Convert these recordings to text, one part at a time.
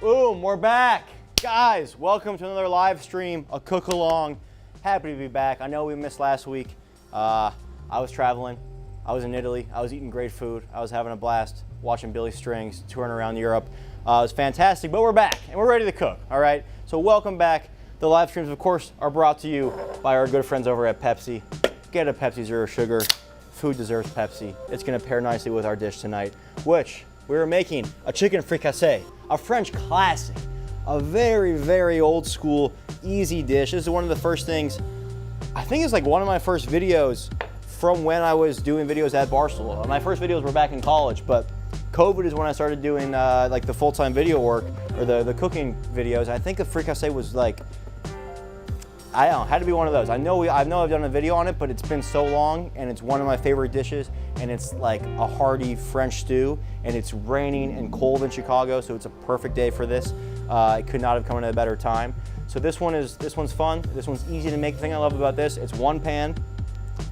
Boom, we're back. Guys, welcome to another live stream, a cook along. Happy to be back. I know we missed last week. I was traveling. I was in Italy. I was eating great food. I was having a blast watching Billy Strings, touring around Europe. It was fantastic, but we're back and we're ready to cook, all right? So welcome back. The live streams, of course, are brought to you by our good friends over at Pepsi. Get a Pepsi Zero Sugar. Food deserves Pepsi. It's gonna pair nicely with our dish tonight, which we are making a chicken fricassee, a French classic, a very, very old school, easy dish. This is one of the first things, I think it's like one of my first videos from when I was doing videos at Barstool. My first videos were back in college, but COVID is when I started doing like the full-time video work, or the cooking videos. I think the fricassee was like, I don't know, had to be one of those. I know I've done a video on it, but it's been so long, and it's one of my favorite dishes, and it's like a hearty French stew, and it's raining and cold in Chicago, so it's a perfect day for this. It could not have come at a better time. So this one's fun. This one's easy to make. The thing I love about this, it's one pan.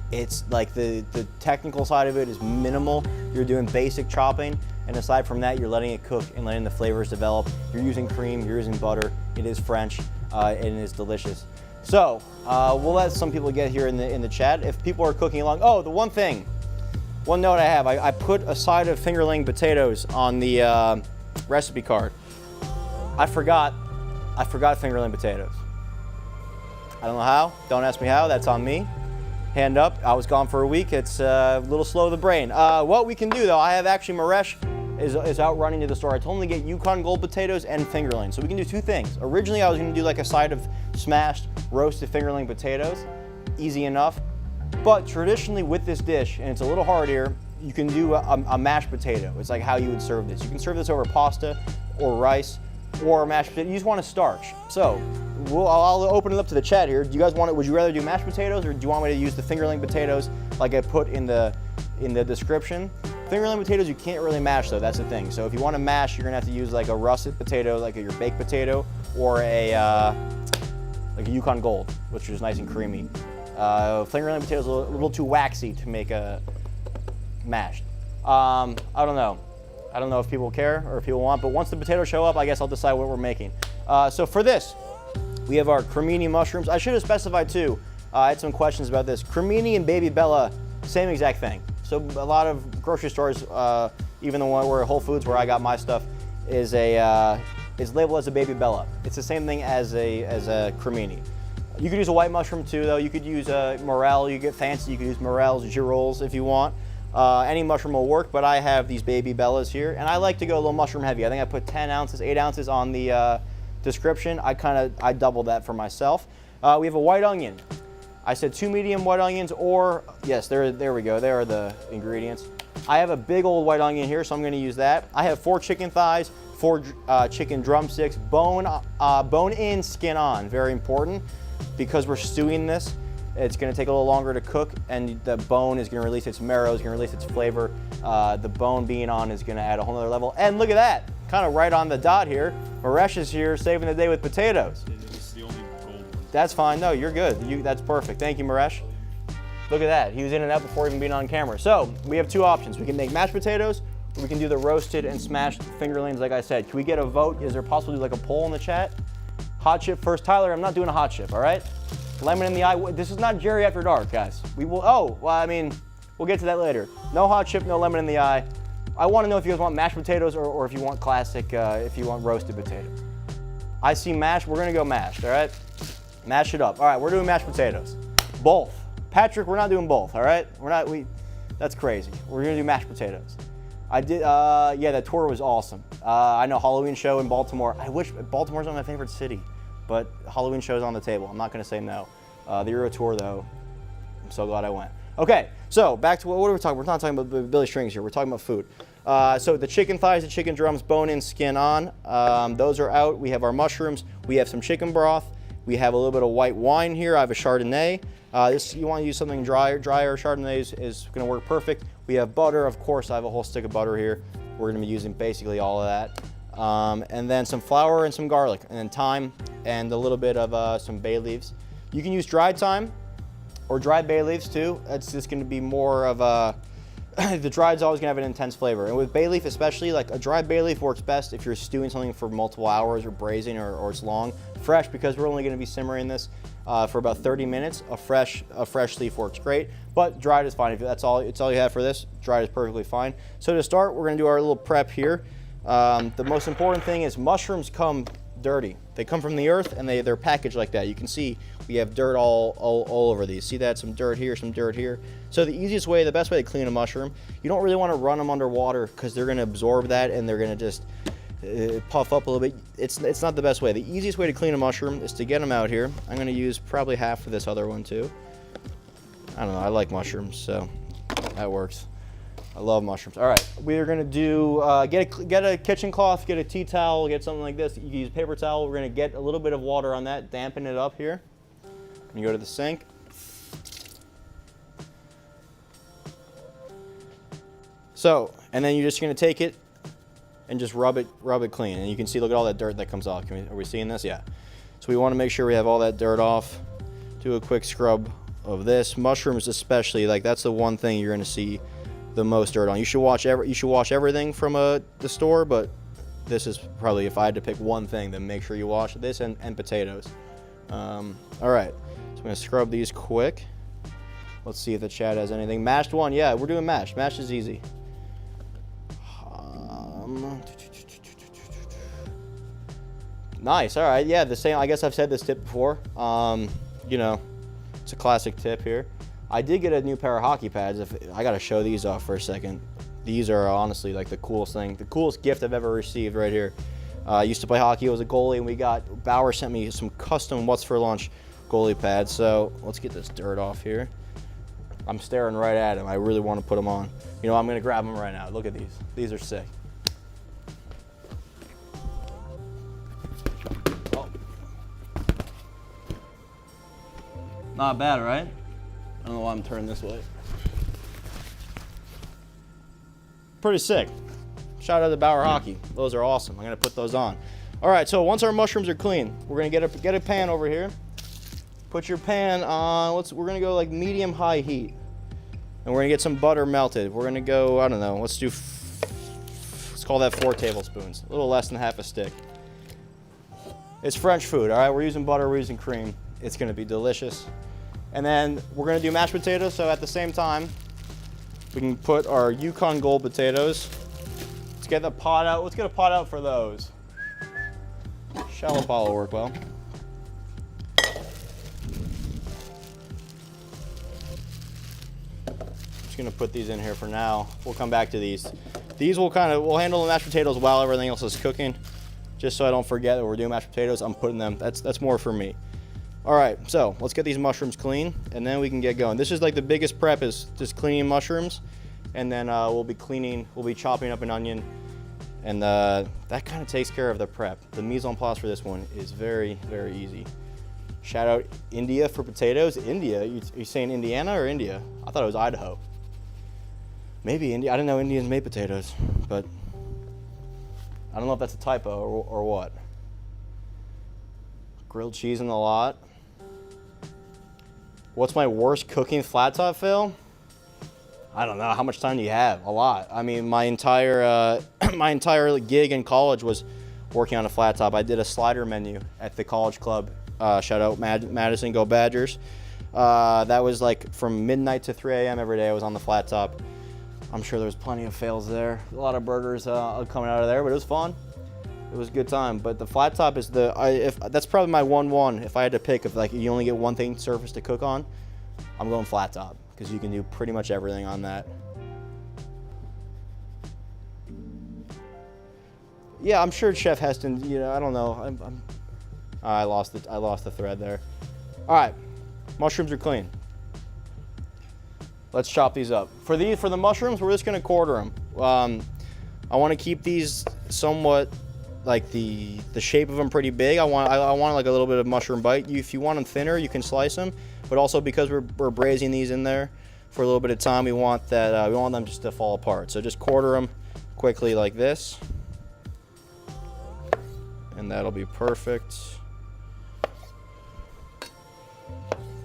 It's like the technical side of it is minimal. You're doing basic chopping, and aside from that, you're letting it cook and letting the flavors develop. You're using cream, you're using butter. It is French, and it is delicious. So we'll let some people get here in the chat. If people are cooking along, oh, the one note I have, I put a side of fingerling potatoes on the recipe card. I forgot fingerling potatoes. I don't know how. Don't ask me how. That's on me. Hand up. I was gone for a week. It's a little slow to the brain. What we can do though, I have actually Maresh is out running to the store. I told him to get Yukon Gold potatoes and fingerling. So we can do two things. Originally, I was going to do like a side of smashed roasted fingerling potatoes. Easy enough. But traditionally with this dish, and it's a little hard here, you can do a mashed potato. It's like how you would serve this. You can serve this over pasta or rice or mashed potato. You just want to starch. So I'll open it up to the chat here. Do you guys want it? Would you rather do mashed potatoes, or do you want me to use the fingerling potatoes like I put in the description? Fingerling potatoes you can't really mash though, that's the thing. So if you want to mash, you're gonna have to use like a russet potato, like your baked potato, or like a Yukon Gold, which is nice and creamy. Fingerling potatoes are a little too waxy to make a mashed. I don't know. I don't know if people care or if people want, but once the potatoes show up, I guess I'll decide what we're making. So for this, we have our cremini mushrooms. I should have specified too. I had some questions about this. Cremini and Baby Bella, same exact thing. So a lot of grocery stores, even the one where Whole Foods, where I got my stuff, is labeled as a Baby Bella. It's the same thing as a cremini. You could use a white mushroom too, though. You could use morel. You get fancy. You could use morels, girolles if you want. Any mushroom will work, but I have these Baby Bellas here, and I like to go a little mushroom heavy. I think I put 10 ounces, 8 ounces on the description. I doubled that for myself. We have a white onion. I said 2 medium white onions, or yes, there we go. There are the ingredients. I have a big old white onion here, so I'm going to use that. I have 4 chicken thighs, 4 chicken drumsticks, bone in, skin on. Very important, because we're stewing this. It's going to take a little longer to cook, and the bone is going to release its marrow, is going to release its flavor. The bone being on is going to add a whole other level. And look at that, kind of right on the dot here. Maresh is here saving the day with potatoes. That's fine. No, you're good. That's perfect. Thank you, Maresh. Look at that. He was in and out before even being on camera. So we have two options. We can make mashed potatoes, or we can do the roasted and smashed fingerlings, like I said. Can we get a vote? Is there possible to do like a poll in the chat? Hot chip first. Tyler, I'm not doing a hot chip, all right? Lemon in the eye. This is not Jerry After Dark, guys. We will, well, I mean, we'll get to that later. No hot chip, no lemon in the eye. I want to know if you guys want mashed potatoes or if you want classic, if you want roasted potato. I see mashed. We're going to go mashed, all right? Mash it up. All right, we're doing mashed potatoes. Both. Patrick, we're not doing both, all right? That's crazy. We're gonna do mashed potatoes. Yeah, that tour was awesome. I know Halloween show in Baltimore. I wish Baltimore's not my favorite city, but Halloween show's on the table. I'm not gonna say no. The Euro tour though, I'm so glad I went. Okay, so back to what are we talking? We're not talking about Billy Strings here. We're talking about food. So the chicken thighs, the chicken drums, bone in, skin on. Those are out. We have our mushrooms. We have some chicken broth. We have a little bit of white wine here. I have a Chardonnay. You want to use something drier. Chardonnay is going to work perfect. We have butter, of course. I have a whole stick of butter here. We're going to be using basically all of that. And then some flour and some garlic, and then thyme and a little bit of some bay leaves. You can use dried thyme or dried bay leaves too. It's just going to be more of a the dried's always gonna have an intense flavor. And with bay leaf especially, like a dry bay leaf works best if you're stewing something for multiple hours or braising or it's long. Fresh, because we're only gonna be simmering this for about 30 minutes, a fresh leaf works great, but dried is fine. If it's all you have for this, dried is perfectly fine. So to start, we're gonna do our little prep here. The most important thing is mushrooms come dirty. They come from the earth and they're packaged like that. You can see we have dirt all over these. See that? Some dirt here, some dirt here. So the best way to clean a mushroom, you don't really want to run them underwater because they're going to absorb that and they're going to just puff up a little bit. It's not the best way. The easiest way to clean a mushroom is to get them out here. I'm going to use probably half of this other one too. I don't know. I like mushrooms, so that works. I love mushrooms. All right, we are gonna do, get a kitchen cloth, get a tea towel, get something like this. You can use a paper towel. We're gonna get a little bit of water on that, dampen it up here. And you go to the sink. So, and then you're just gonna take it and just rub it clean. And you can see, look at all that dirt that comes off. Are we seeing this? Yeah. So we wanna make sure we have all that dirt off. Do a quick scrub of this. Mushrooms especially, like that's the one thing you're gonna see the most dirt on. You should wash everything from the store, but this is probably, if I had to pick one thing, then make sure you wash this and potatoes. All right, so I'm gonna scrub these quick. Let's see if the chat has anything. Mashed one, yeah, we're doing mashed. Mashed is easy. Nice, all right, yeah, the same. I guess I've said this tip before. You know, it's a classic tip here. I did get a new pair of hockey pads. I gotta show these off for a second. These are honestly like the coolest thing, the coolest gift I've ever received right here. I used to play hockey, I was a goalie, and Bauer sent me some custom What's for Lunch goalie pads. So let's get this dirt off here. I'm staring right at them. I really want to put them on. You know, I'm gonna grab them right now. Look at these. These are sick. Oh. Not bad, right? I don't know why I'm turning this way. Pretty sick. Shout out to Bauer Hockey. Those are awesome. I'm gonna put those on. All right, so once our mushrooms are clean, we're gonna get a pan over here. Put your pan on, we're gonna go like medium high heat. And we're gonna get some butter melted. We're gonna go, I don't know, let's call that 4 tablespoons. A little less than half a stick. It's French food, all right? We're using butter, we're using cream. It's gonna be delicious. And then we're gonna do mashed potatoes, so at the same time, we can put our Yukon Gold potatoes. Let's get the pot out. Let's get a pot out for those. Shallow pot will work well. Just gonna put these in here for now. We'll come back to these. These we'll handle the mashed potatoes while everything else is cooking. Just so I don't forget that we're doing mashed potatoes, I'm putting them, that's more for me. All right, so let's get these mushrooms clean and then we can get going. This is like the biggest prep, is just cleaning mushrooms, and then we'll be chopping up an onion, and that kind of takes care of the prep. The mise en place for this one is very, very easy. Shout out India for potatoes. India, you saying Indiana or India? I thought it was Idaho. Maybe India, I didn't know Indians made potatoes, but I don't know if that's a typo or what. Grilled cheese in the lot. What's my worst cooking flat top fail? I don't know. How much time do you have? A lot. I mean, my entire gig in college was working on a flat top. I did a slider menu at the college club. Shout out Madison, go Badgers. That was like from midnight to 3 a.m. every day I was on the flat top. I'm sure there was plenty of fails there. A lot of burgers coming out of there, but it was fun. It was a good time. But the flat top is that's probably my 1-1. If I had to pick, if like you only get one thing surface to cook on, I'm going flat top, because you can do pretty much everything on that. Yeah, I'm sure Chef Heston, you know, I don't know. I lost the thread there. All right, mushrooms are clean. Let's chop these up. For the mushrooms, we're just gonna quarter them. I want to keep these somewhat like the shape of them pretty big. I want like a little bit of mushroom bite. If you want them thinner, you can slice them. But also because we're braising these in there for a little bit of time, we want that we want them just to fall apart. So just quarter them quickly like this, and that'll be perfect.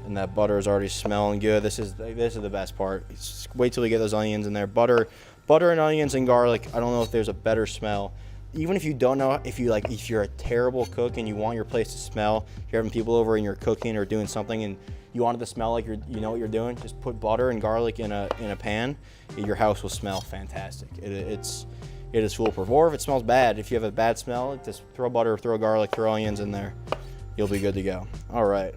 And that butter is already smelling good. This is the best part. Wait till we get those onions in there. Butter and onions and garlic. I don't know if there's a better smell. Even if you don't know, if you're a terrible cook and you want your place to smell, you're having people over and you're cooking or doing something and you want it to smell like you know what you're doing, just put butter and garlic in a pan. Your house will smell fantastic. It is foolproof. Or if it smells bad, if you have a bad smell, just throw butter, throw garlic, throw onions in there. You'll be good to go. All right.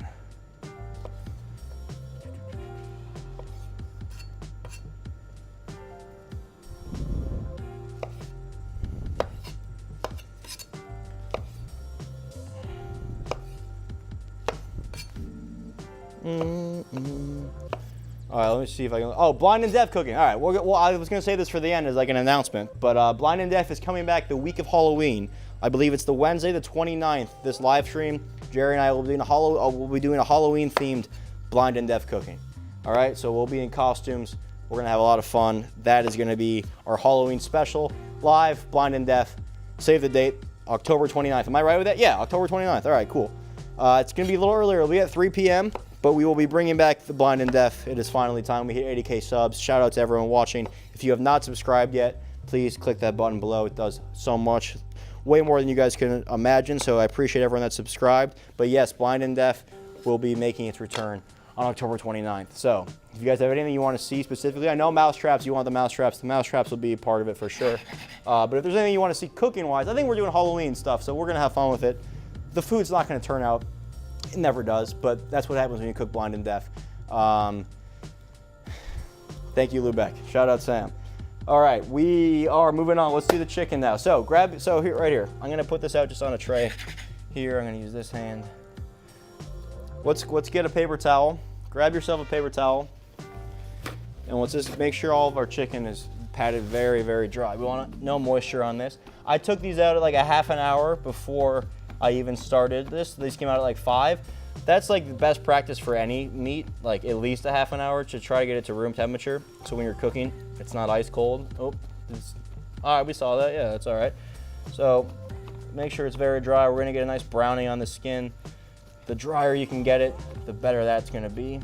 All right, let me see if I can. Oh, Blind and Deaf cooking. All right, well, I was going to say this for the end as like an announcement, but Blind and Deaf is coming back the week of Halloween. I believe it's the Wednesday, the 29th. This live stream, Jerry and I will be doing a Halloween-themed Blind and Deaf cooking. All right, so we'll be in costumes. We're going to have a lot of fun. That is going to be our Halloween special, live, Blind and Deaf. Save the date, October 29th. Am I right with that? Yeah, October 29th. All right, cool. It's going to be a little earlier. It'll be at 3 p.m., but we will be bringing back the Blind and Deaf. It is finally time. We hit 80K subs. Shout out to everyone watching. If you have not subscribed yet, please click that button below. It does so much, way more than you guys can imagine, so I appreciate everyone that's subscribed. But yes, Blind and Deaf will be making its return on October 29th. So if you guys have anything you want to see specifically, I know mousetraps, you want the mousetraps will be a part of it for sure. But if there's anything you want to see cooking-wise, I think we're doing Halloween stuff, so we're going to have fun with it. The food's not going to turn out. It never does, but that's what happens when you cook Blind and Deaf. Thank you, Lubeck. Shout out Sam. All right, we are moving on. Let's do the chicken now. So here, right here. I'm gonna put this out just on a tray. Here, I'm gonna use this hand. Let's get a paper towel. Grab yourself a paper towel, and let's just make sure all of our chicken is patted very, very dry. We want no moisture on this. I took these out at like a half an hour before I even started this. These came out at like 5. That's like the best practice for any meat, like at least a half an hour to try to get it to room temperature. So when you're cooking, it's not ice cold. Oh, all right, we saw that. Yeah, that's all right. So make sure it's very dry. We're gonna get a nice browning on the skin. The drier you can get it, the better that's gonna be.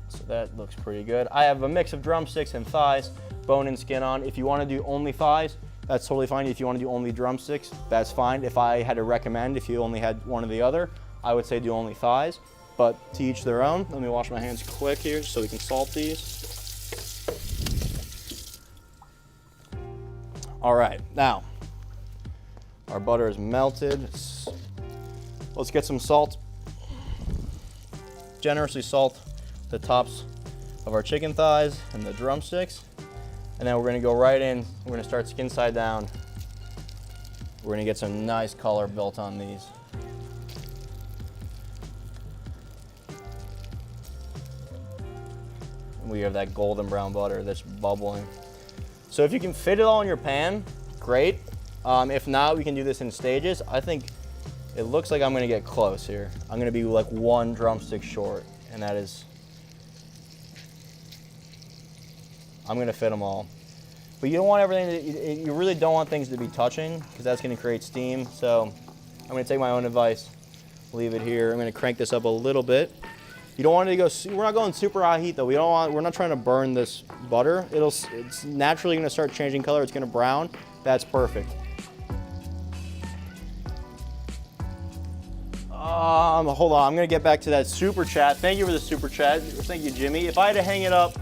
So that looks pretty good. I have a mix of drumsticks and thighs, bone and skin on. If you wanna do only thighs, that's totally fine. If you want to do only drumsticks, that's fine. If I had to recommend, if you only had one or the other, I would say do only thighs, but to each their own. Let me wash my hands quick here so we can salt these. All right, now, our butter is melted. Let's get some salt. Generously salt the tops of our chicken thighs and the drumsticks. And then we're gonna go right in. We're gonna start skin side down. We're gonna get some nice color built on these. And we have that golden brown butter that's bubbling. So if you can fit it all in your pan, great. If not, we can do this in stages. I think it looks like I'm gonna get close here. I'm gonna be like 1 drumstick short, and that is, I'm gonna fit them all. But you don't want everything, you really don't want things to be touching because that's gonna create steam. So I'm gonna take my own advice, leave it here. I'm gonna crank this up a little bit. You don't want it to go, we're not going super high heat though. We're not trying to burn this butter. It's naturally gonna start changing color. It's gonna brown. That's perfect. Hold on, I'm gonna get back to that super chat. Thank you for the super chat. Thank you, Jimmy. If I had to hang up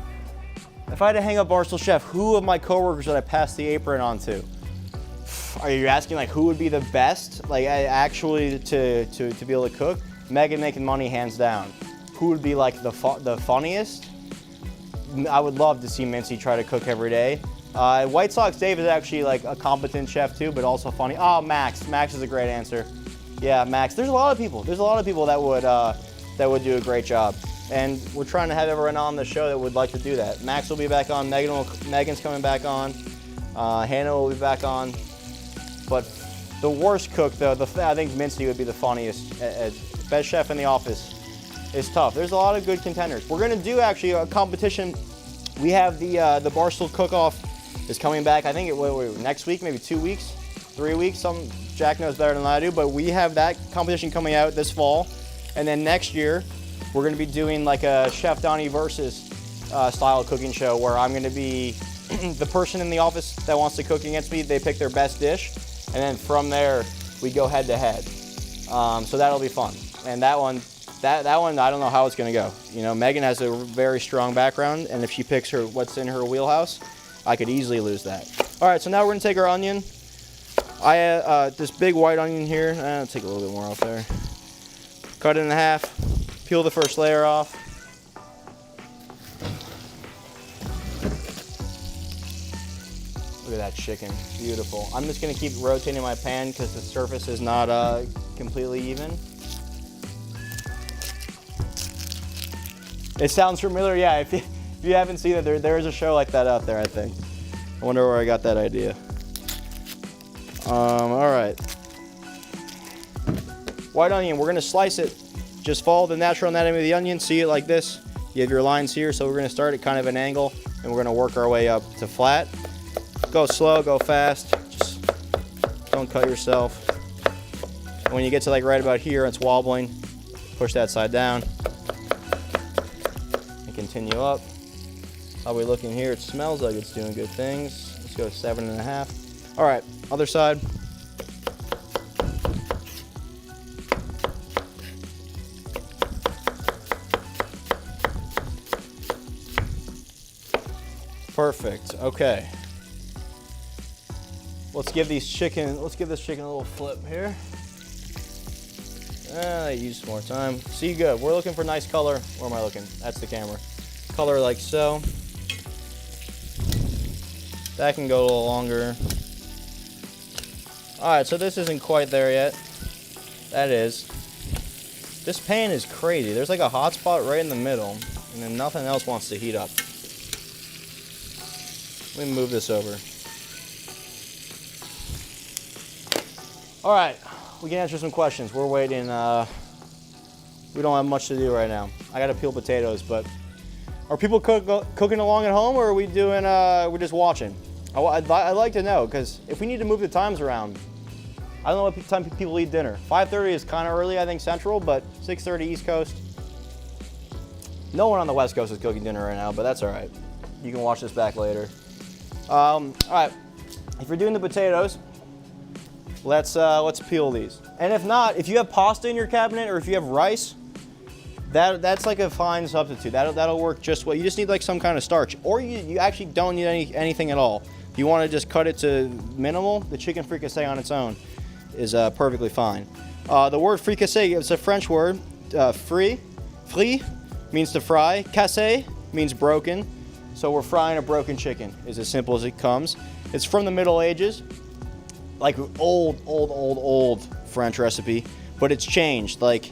Barstool Chef, who of my coworkers would I pass the apron on to? Are you asking like who would be the best, like actually to be able to cook? Megan making money hands down. Who would be like the funniest? I would love to see Mincy try to cook every day. White Sox Dave is actually like a competent chef too, but also funny. Oh, Max. Max is a great answer. Yeah, Max. There's a lot of people. There's a lot of people that would do a great job. And we're trying to have everyone on the show that would like to do that. Max will be back on. Megan's coming back on. Hannah will be back on. But the worst cook, though, I think Mincy would be the funniest. Best chef in the office. It's tough. There's a lot of good contenders. We're gonna do actually a competition. We have the Barstool Cook-Off is coming back. I think next week, maybe 2 weeks, 3 weeks. Jack knows better than I do, but we have that competition coming out this fall, and then next year we're gonna be doing like a Chef Donny versus style cooking show where I'm gonna be the person in the office that wants to cook against me. They pick their best dish, and then from there we go head to head. So that'll be fun. And that one, I don't know how it's gonna go. You know, Megan has a very strong background, and if she picks what's in her wheelhouse, I could easily lose that. All right, so now we're gonna take our onion. I this big white onion here. I'll take a little bit more off there. Cut it in half. Peel the first layer off. Look at that chicken, beautiful. I'm just gonna keep rotating my pan because the surface is not completely even. It sounds familiar, yeah. If you haven't seen it, there is a show like that out there, I think. I wonder where I got that idea. All right. White onion, we're gonna slice it. Just follow the natural anatomy of the onion, see it like this. You have your lines here, so we're gonna start at kind of an angle, and we're gonna work our way up to flat. Go slow, go fast, just don't cut yourself. And when you get to like right about here, it's wobbling, push that side down. And continue up. How are we looking here? It smells like it's doing good things. Let's go 7.5. All right, other side. Perfect, okay. Let's give this chicken a little flip here. Use some more time. See, good. We're looking for nice color. Where am I looking? That's the camera. Color like so. That can go a little longer. All right, so this isn't quite there yet. That is. This pan is crazy. There's like a hot spot right in the middle, and then nothing else wants to heat up. Let me move this over. All right, we can answer some questions. We're waiting. We don't have much to do right now. I gotta peel potatoes, but are people cooking along at home, or are we doing? We're just watching. I'd like to know, because if we need to move the times around, I don't know what time people eat dinner. 5:30 is kind of early, I think, Central, but 6:30 East Coast. No one on the West Coast is cooking dinner right now, but that's all right. You can watch this back later. All right, if you're doing the potatoes, let's peel these. And if not, if you have pasta in your cabinet or if you have rice, that's like a fine substitute. That'll work just well. You just need like some kind of starch, or you actually don't need anything at all. If you want to just cut it to minimal, the chicken fricassee on its own is perfectly fine. The word fricassee is a French word. Fri means to fry. Cassé means broken. So we're frying a broken chicken, is as simple as it comes. It's from the Middle Ages, like old French recipe, but it's changed. Like,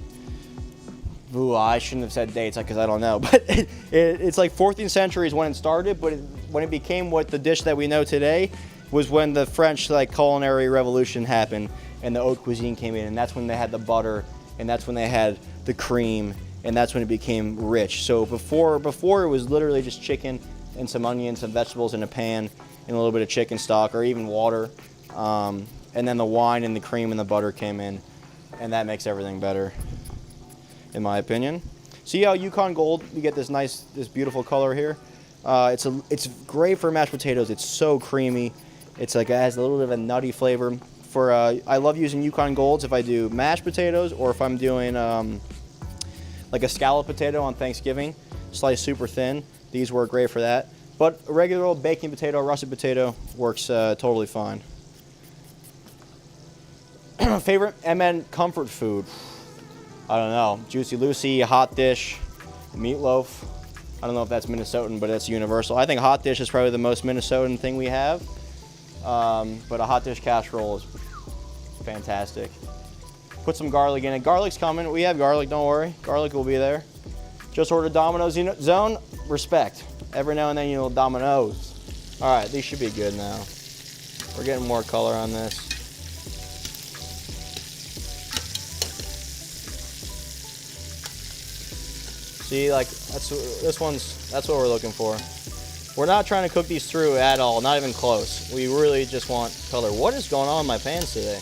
ooh, I shouldn't have said dates because I don't know, but it's like 14th century is when it started, but when it became what the dish that we know today was when the French like culinary revolution happened and the haute cuisine came in, and that's when they had the butter, and that's when they had the cream, and that's when it became rich. So before it was literally just chicken and some onions, some vegetables in a pan, and a little bit of chicken stock or even water. And then the wine and the cream and the butter came in, and that makes everything better, in my opinion. See how Yukon Gold, you get this beautiful color here? It's great for mashed potatoes. It's so creamy. It's like, it has a little bit of a nutty flavor. I love using Yukon Golds if I do mashed potatoes, or if I'm doing like a scallop potato on Thanksgiving, sliced super thin. These work great for that. But a regular old baking potato, russet potato, works totally fine. Favorite MN comfort food? I don't know. Juicy Lucy, hot dish, meatloaf. I don't know if that's Minnesotan, but that's universal. I think hot dish is probably the most Minnesotan thing we have. But a hot dish casserole is fantastic. Put some garlic in it. Garlic's coming. We have garlic, don't worry. Garlic will be there. Just ordered Domino's Zone. Respect. Every now and then, Domino's. All right, these should be good now. We're getting more color on this. See, like, that's what we're looking for. We're not trying to cook these through at all, not even close. We really just want color. What is going on in my pans today?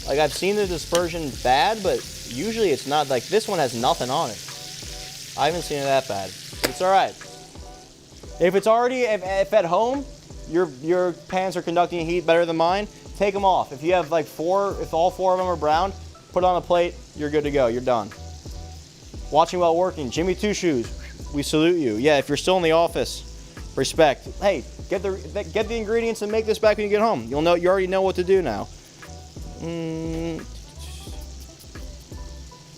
Like I've seen the dispersion bad, but usually it's not. Like this one has nothing on it. I haven't seen it that bad. But it's all right. If it's already, if at home, your pans are conducting heat better than mine, take them off. If you have like if all 4 of them are brown, put it on a plate, you're good to go, you're done. Watching while working, Jimmy Two Shoes, we salute you. Yeah, if you're still in the office, respect. Hey, get the ingredients and make this back when you get home. You already know what to do now.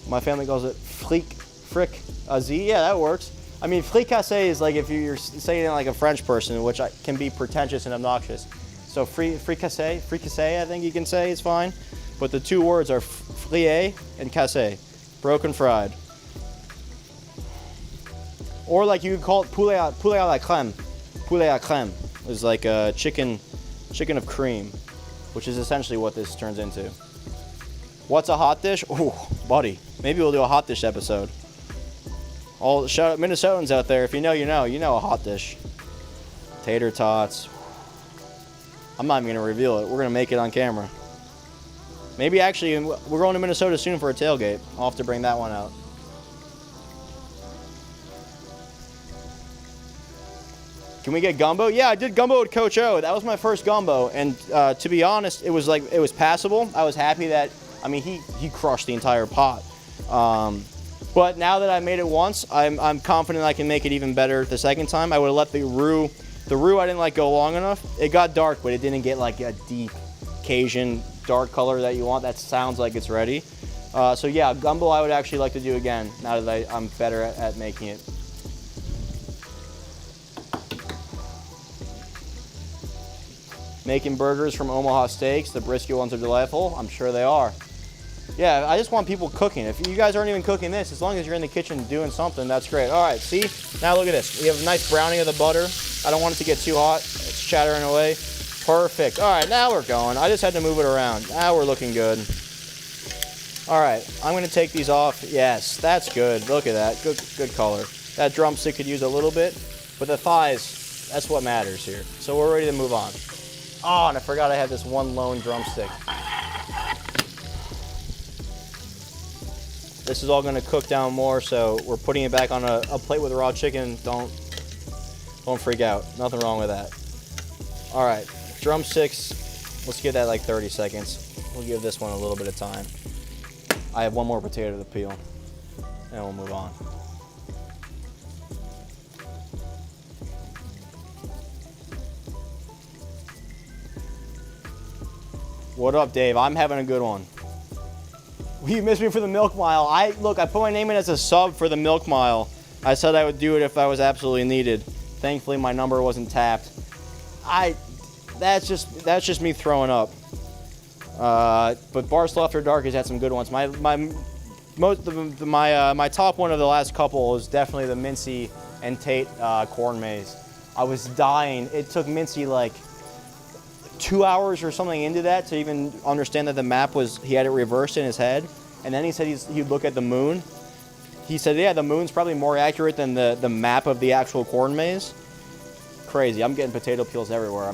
My family calls it Fricassee. Yeah, that works. I mean, Fricassee is like if you're saying it like a French person, which can be pretentious and obnoxious. So Fricassee, I think you can say is fine. But the 2 words are frie and cassé, broken fried. Or like you could call it poulet à la crème. Poulet à crème is like a chicken of cream, which is essentially what this turns into. What's a hot dish? Oh, buddy, maybe we'll do a hot dish episode. All shout out Minnesotans out there, if you know, you know a hot dish. Tater tots. I'm not even gonna reveal it. We're gonna make it on camera. Maybe actually, we're going to Minnesota soon for a tailgate. I'll have to bring that one out. Can we get gumbo? Yeah, I did gumbo with Coach O. That was my first gumbo, and to be honest, it was passable. I was happy that, I mean, he crushed the entire pot. But now that I made it once, I'm confident I can make it even better the second time. I would have let the roux I didn't let go long enough. It got dark, but it didn't get like a deep Cajun dark color that you want. That sounds like it's ready. So yeah, gumbo I would actually like to do again now that I'm better at making it. Making burgers from Omaha Steaks. The brisket ones are delightful. I'm sure they are. Yeah, I just want people cooking. If you guys aren't even cooking this, as long as you're in the kitchen doing something, that's great. All right, see? Now look at this. We have a nice browning of the butter. I don't want it to get too hot. It's chattering away. Perfect. All right, now we're going. I just had to move it around. Now we're looking good. All right, I'm gonna take these off. Yes, that's good. Look at that, good color. That drumstick could use a little bit, but the thighs, that's what matters here. So we're ready to move on. Oh, and I forgot I had this one lone drumstick. This is all gonna cook down more, so we're putting it back on a plate with raw chicken. Don't freak out, nothing wrong with that. All right, drumsticks, let's give that like 30 seconds. We'll give this one a little bit of time. I have one more potato to peel, and we'll move on. What up, Dave? I'm having a good one. You missed me for the milk mile. I put my name in as a sub for the milk mile. I said I would do it if I was absolutely needed. Thankfully, my number wasn't tapped. That's just me throwing up. But Barstool After Dark has had some good ones. My top one of the last couple is definitely the Mincy and Tate corn maze. I was dying. It took Mincy like 2 hours or something into that to even understand that the map he had it reversed in his head. And then he said he'd look at the moon. He said, yeah, the moon's probably more accurate than the map of the actual corn maze. Crazy. I'm getting potato peels everywhere.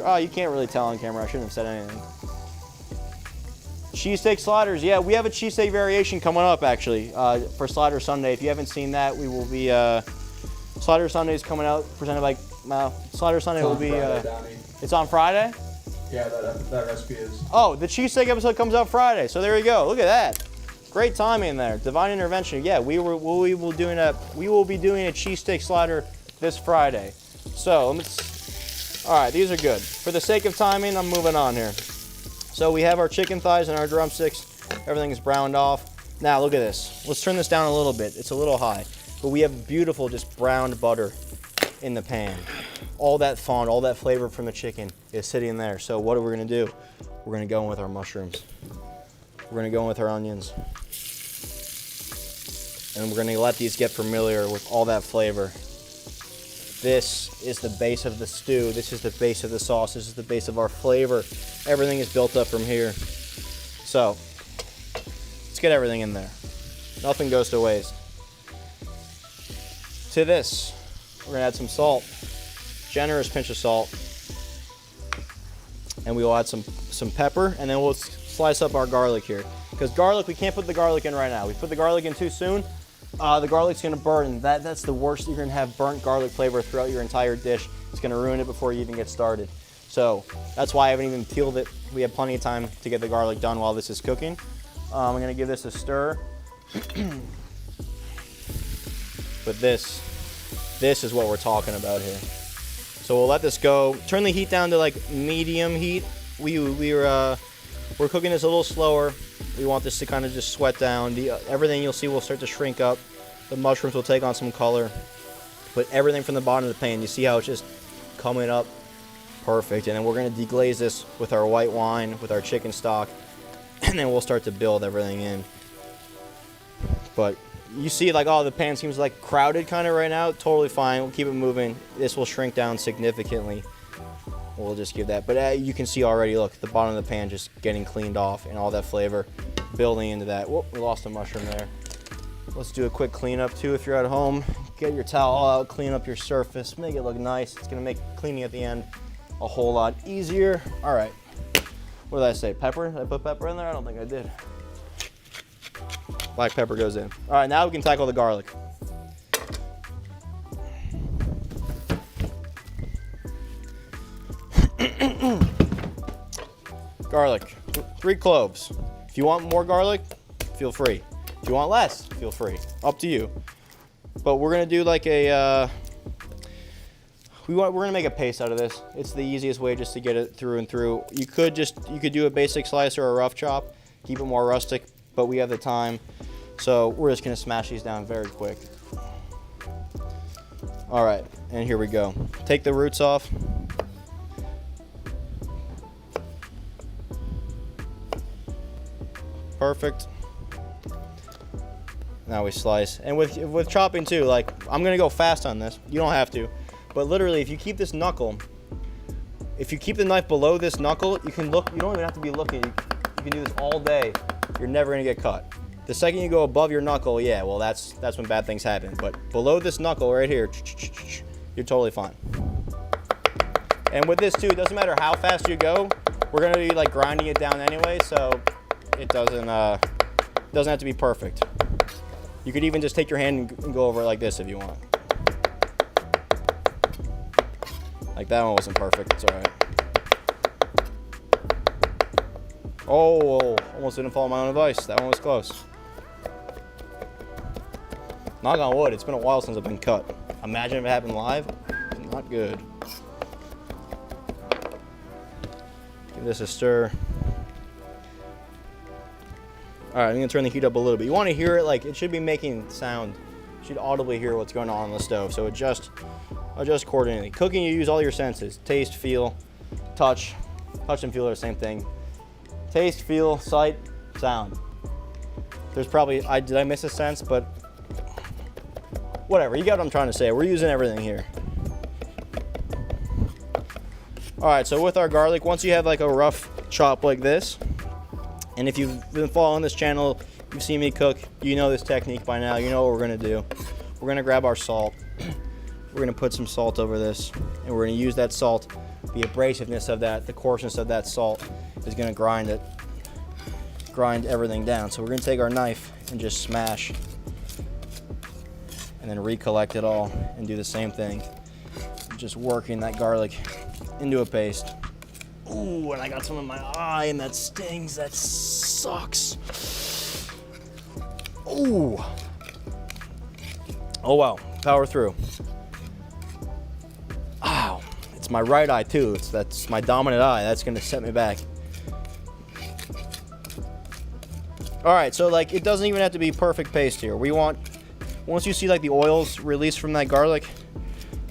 Oh, you can't really tell on camera. I shouldn't have said anything. Cheesesteak sliders. Yeah, we have a cheesesteak variation coming up, actually, for Slider Sunday. If you haven't seen that, we will be... Slider Sunday is coming out, presented by... Slider Sunday will be... Donny. It's on Friday? Yeah, that recipe is. Oh, the cheesesteak episode comes out Friday, so there you go. Look at that. Great timing there. Divine intervention. Yeah, we will be doing a cheesesteak slider this Friday. So, all right, these are good. For the sake of timing, I'm moving on here. So we have our chicken thighs and our drumsticks. Everything is browned off. Now look at this. Let's turn this down a little bit. It's a little high. But we have beautiful, just browned butter in the pan. All that fond, all that flavor from the chicken is sitting there. So what are we gonna do? We're gonna go in with our mushrooms. We're gonna go in with our onions. And we're gonna let these get familiar with all that flavor. This is the base of the stew. This is the base of the sauce. This is the base of our flavor. Everything is built up from here. So, let's get everything in there. Nothing goes to waste. To this, we're gonna add some salt. Generous pinch of salt. And we will add some some pepper, and then we'll slice up our garlic here. Because garlic, we can't put the garlic in right now. We put the garlic in too soon, the garlic's gonna burn, and that's the worst. You're gonna have burnt garlic flavor throughout your entire dish. It's gonna ruin it before you even get started. So that's why I haven't even peeled it. We have plenty of time to get the garlic done while this is cooking. I'm gonna give this a stir. But this is what we're talking about here. So we'll let this go. Turn the heat down to like medium heat. We're cooking this a little slower. We want this to kind of just sweat down. Everything you'll see will start to shrink up. The mushrooms will take on some color. But everything from the bottom of the pan, you see how it's just coming up perfect. And then we're gonna deglaze this with our white wine, with our chicken stock, and then we'll start to build everything in. But you see like, oh, the pan seems like crowded kind of right now. Totally fine, we'll keep it moving. This will shrink down significantly. We'll just give that, but you can see already, look, the bottom of the pan just getting cleaned off and all that flavor building into that. Whoop, we lost a mushroom there. Let's do a quick cleanup too if you're at home. Get your towel out, clean up your surface, make it look nice. It's gonna make cleaning at the end a whole lot easier. All right, what did I say, pepper? Did I put pepper in there? I don't think I did. Black pepper goes in. All right, now we can tackle the garlic. Garlic, 3 cloves. If you want more garlic, feel free. If you want less, feel free. Up to you. But we're gonna do like a, we're gonna make a paste out of this. It's the easiest way just to get it through and through. You could do a basic slice or a rough chop, keep it more rustic, but we have the time. So we're just gonna smash these down very quick. All right, and here we go. Take the roots off. Perfect. Now we slice. And with chopping too, like, I'm gonna go fast on this. You don't have to. But literally, if you keep this knuckle, if you keep the knife below this knuckle, you can look, you don't even have to be looking. You can do this all day. You're never gonna get cut. The second you go above your knuckle, yeah, well, that's when bad things happen. But below this knuckle right here, you're totally fine. And with this too, it doesn't matter how fast you go. We're gonna be like grinding it down anyway, so it doesn't have to be perfect. You could even just take your hand and go over it like this if you want. Like that one wasn't perfect, it's all right. Oh, almost didn't follow my own advice. That one was close. Knock on wood, it's been a while since I've been cut. Imagine if it happened live, not good. Give this a stir. All right, I'm gonna turn the heat up a little bit. You wanna hear it, like, it should be making sound. You should audibly hear what's going on the stove, so adjust accordingly. Cooking, you use all your senses. Taste, feel, touch. Touch and feel are the same thing. Taste, feel, sight, sound. There's probably, did I miss a sense? But whatever, you get what I'm trying to say. We're using everything here. All right, so with our garlic, once you have like a rough chop like this, and if you've been following this channel, you've seen me cook, you know this technique by now, you know what we're gonna do. We're gonna grab our salt. We're gonna put some salt over this, and we're gonna use that salt, the abrasiveness of that, the coarseness of that salt is gonna grind everything down. So we're gonna take our knife and just smash, and then recollect it all and do the same thing. Just working that garlic into a paste. Ooh, and I got some in my eye, and that stings, that sucks. Ooh. Oh wow, power through. Ow, it's my right eye too. That's my dominant eye. That's gonna set me back. All right, so like it doesn't even have to be perfect paste here. We want, once you see like the oils released from that garlic,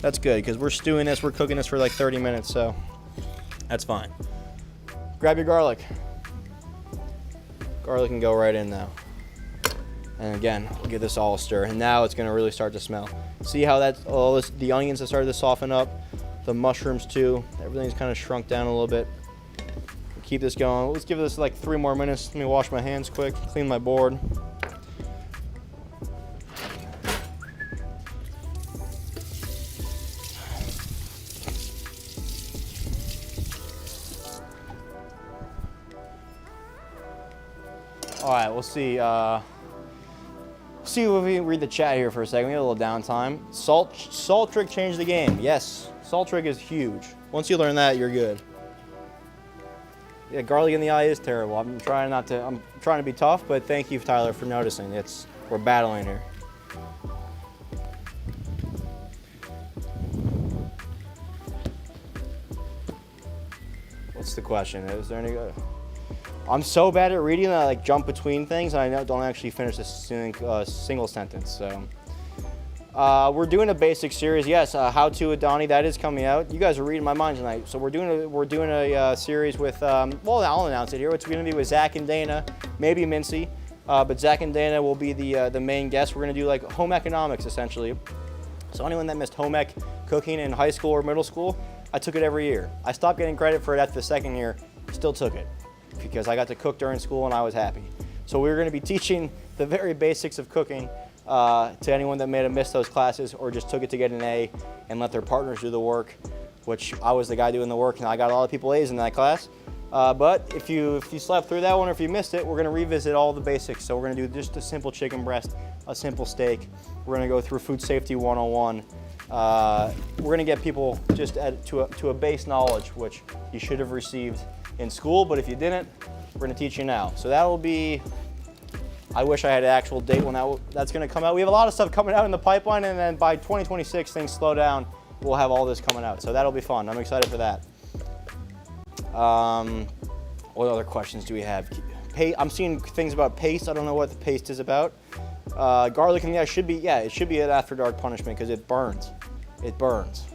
that's good because we're stewing this, we're cooking this for like 30 minutes, so that's fine. Grab your garlic. Garlic can go right in now. And again, we'll give this all a stir. And now it's gonna really start to smell. See how the onions have started to soften up, the mushrooms too. Everything's kind of shrunk down a little bit. Keep this going. Let's give this like 3 more minutes. Let me wash my hands quick, clean my board. All right, we'll see. See if we can read the chat here for a second. We have a little downtime. Salt trick changed the game. Yes, salt trick is huge. Once you learn that, you're good. Yeah, garlic in the eye is terrible. I'm trying to be tough, but thank you, Tyler, for noticing. We're battling here. What's the question? Is there any? I'm so bad at reading that I like jump between things, and I don't actually finish a single sentence. So we're doing a basic series. Yes, How To with Donny, that is coming out. You guys are reading my mind tonight. So we're doing a series with well, I'll announce it here. It's going to be with Zach and Dana, maybe Mincy, but Zach and Dana will be the main guests. We're going to do like home economics essentially. So anyone that missed home ec cooking in high school or middle school, I took it every year. I stopped getting credit for it after the second year, still took it because I got to cook during school and I was happy. So we're going to be teaching the very basics of cooking to anyone that may have missed those classes or just took it to get an A and let their partners do the work, which I was the guy doing the work and I got a lot of people A's in that class. But if you slept through that one or if you missed it, we're going to revisit all the basics. So we're going to do just a simple chicken breast, a simple steak. We're going to go through food safety 101. We're going to get people just to a base knowledge, which you should have received in school, but if you didn't, we're going to teach you now. So that will be, I wish I had an actual date when that's going to come out. We have a lot of stuff coming out in the pipeline, and then by 2026, things slow down. We'll have all this coming out. So that'll be fun. I'm excited for that. What other questions do we have? I'm seeing things about paste. I don't know what the paste is about. Garlic in the eye should be an after dark punishment because it burns. It burns.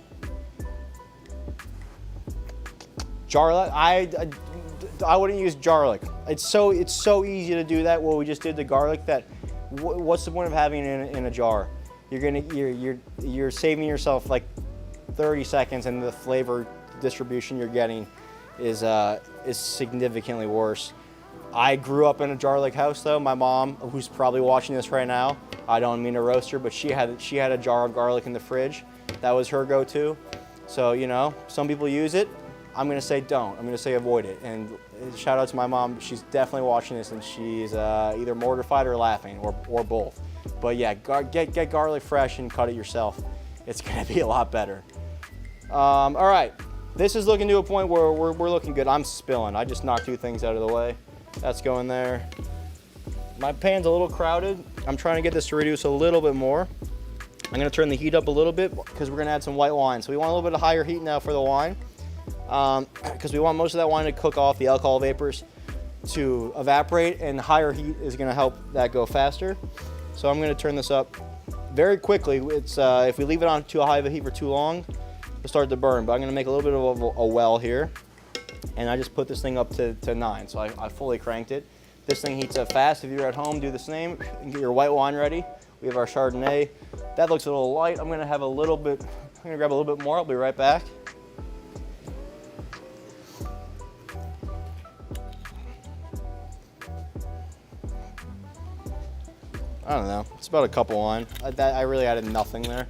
Garlic, I wouldn't use garlic. It's so easy to do that. Well, we just did the garlic. What's the point of having it in a jar? You're saving yourself like 30 seconds, and the flavor distribution you're getting is significantly worse. I grew up in a jar-like house though. My mom, who's probably watching this right now, I don't mean to roast her, but she had a jar of garlic in the fridge. That was her go-to. So, you know, some people use it. I'm gonna say don't. I'm gonna say avoid it. And shout out to my mom. She's definitely watching this, and she's either mortified or laughing, or both. But yeah, get garlic fresh and cut it yourself. It's gonna be a lot better. All right, this is looking to a point where we're looking good. I'm spilling. I just knocked 2 things out of the way. That's going there. My pan's a little crowded. I'm trying to get this to reduce a little bit more. I'm gonna turn the heat up a little bit because we're gonna add some white wine. So we want a little bit of higher heat now for the wine because we want most of that wine to cook off, the alcohol vapors to evaporate, and higher heat is gonna help that go faster. So I'm gonna turn this up very quickly. It's if we leave it on too high of a heat for too long, it'll start to burn. But I'm gonna make a little bit of a well here. And I just put this thing up to 9, so I fully cranked it. This thing heats up fast. If you're at home, do the same. And get your white wine ready. We have our Chardonnay. That looks a little light. I'm gonna grab a little bit more. I'll be right back. I don't know. It's about a cup of wine. I really added nothing there.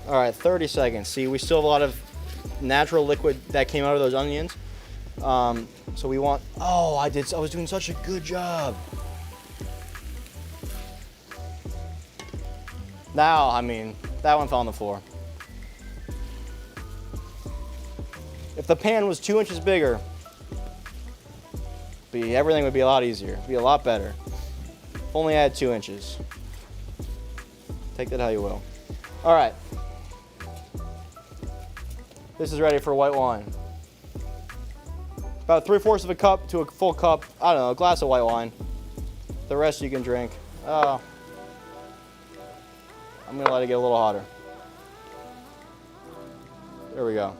All right, 30 seconds. See, we still have a lot of natural liquid that came out of those onions. So we want, I was doing such a good job. Now, I mean, that one fell on the floor. If the pan was 2 inches bigger, everything would be a lot easier. It'd be a lot better. If only I had 2 inches. Take that how you will. All right. This is ready for white wine. About 3/4 of a cup to a full cup, I don't know, a glass of white wine. The rest you can drink. I'm gonna let it get a little hotter. There we go.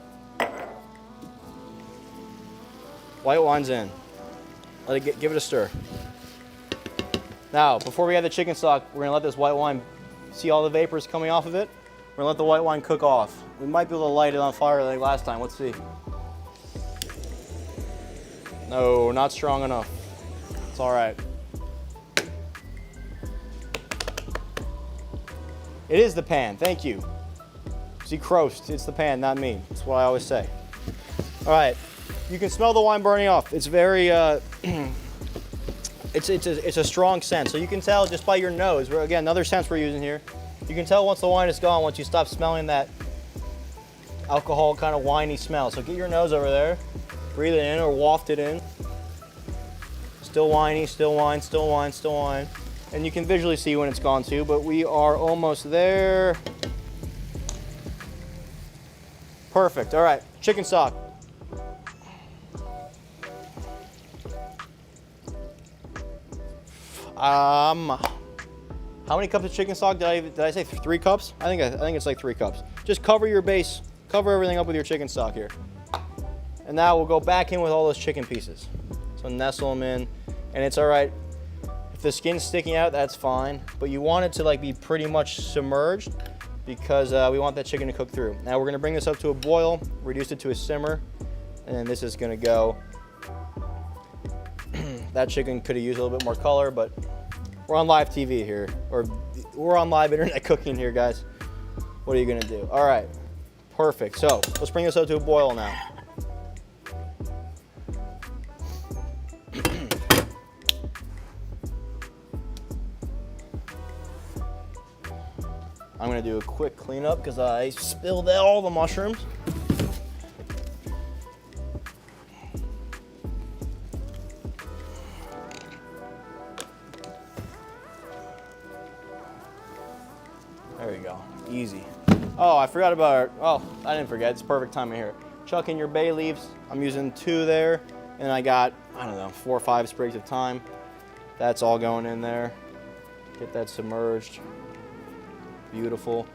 White wine's in. Give it a stir. Now, before we add the chicken stock, we're gonna let this white wine, see all the vapors coming off of it? We're gonna let the white wine cook off. We might be able to light it on fire like last time. Let's see. No, not strong enough. It's all right. It is the pan, thank you. See, Croast, it's the pan, not me. That's what I always say. All right, You can smell the wine burning off. It's very, it's a strong scent. So you can tell just by your nose. Again, another sense we're using here. You can tell once the wine is gone, once you stop smelling that alcohol kind of winey smell. So get your nose over there, breathe it in or waft it in. Still winey, still wine, still wine, still wine. And you can visually see when it's gone too, but we are almost there. Perfect, all right, chicken stock. How many cups of chicken stock did I say 3 cups? I think it's like 3 cups. Just cover your base, cover everything up with your chicken stock here. And now we'll go back in with all those chicken pieces. So nestle them in, and it's all right. If the skin's sticking out, that's fine, but you want it to like be pretty much submerged because we want that chicken to cook through. Now we're gonna bring this up to a boil, reduce it to a simmer, and then this is gonna go. That chicken could have used a little bit more color, but we're on live TV here, or we're on live internet cooking here, guys. What are you gonna do? All right, perfect. So let's bring this up to a boil now. I'm gonna do a quick cleanup because I spilled all the mushrooms. There you go, easy. Oh, I forgot about, I didn't forget, it's perfect timing here. Chuck in your bay leaves. I'm using 2 there, and I got, I don't know, 4 or 5 sprigs of thyme. That's all going in there. Get that submerged. Beautiful.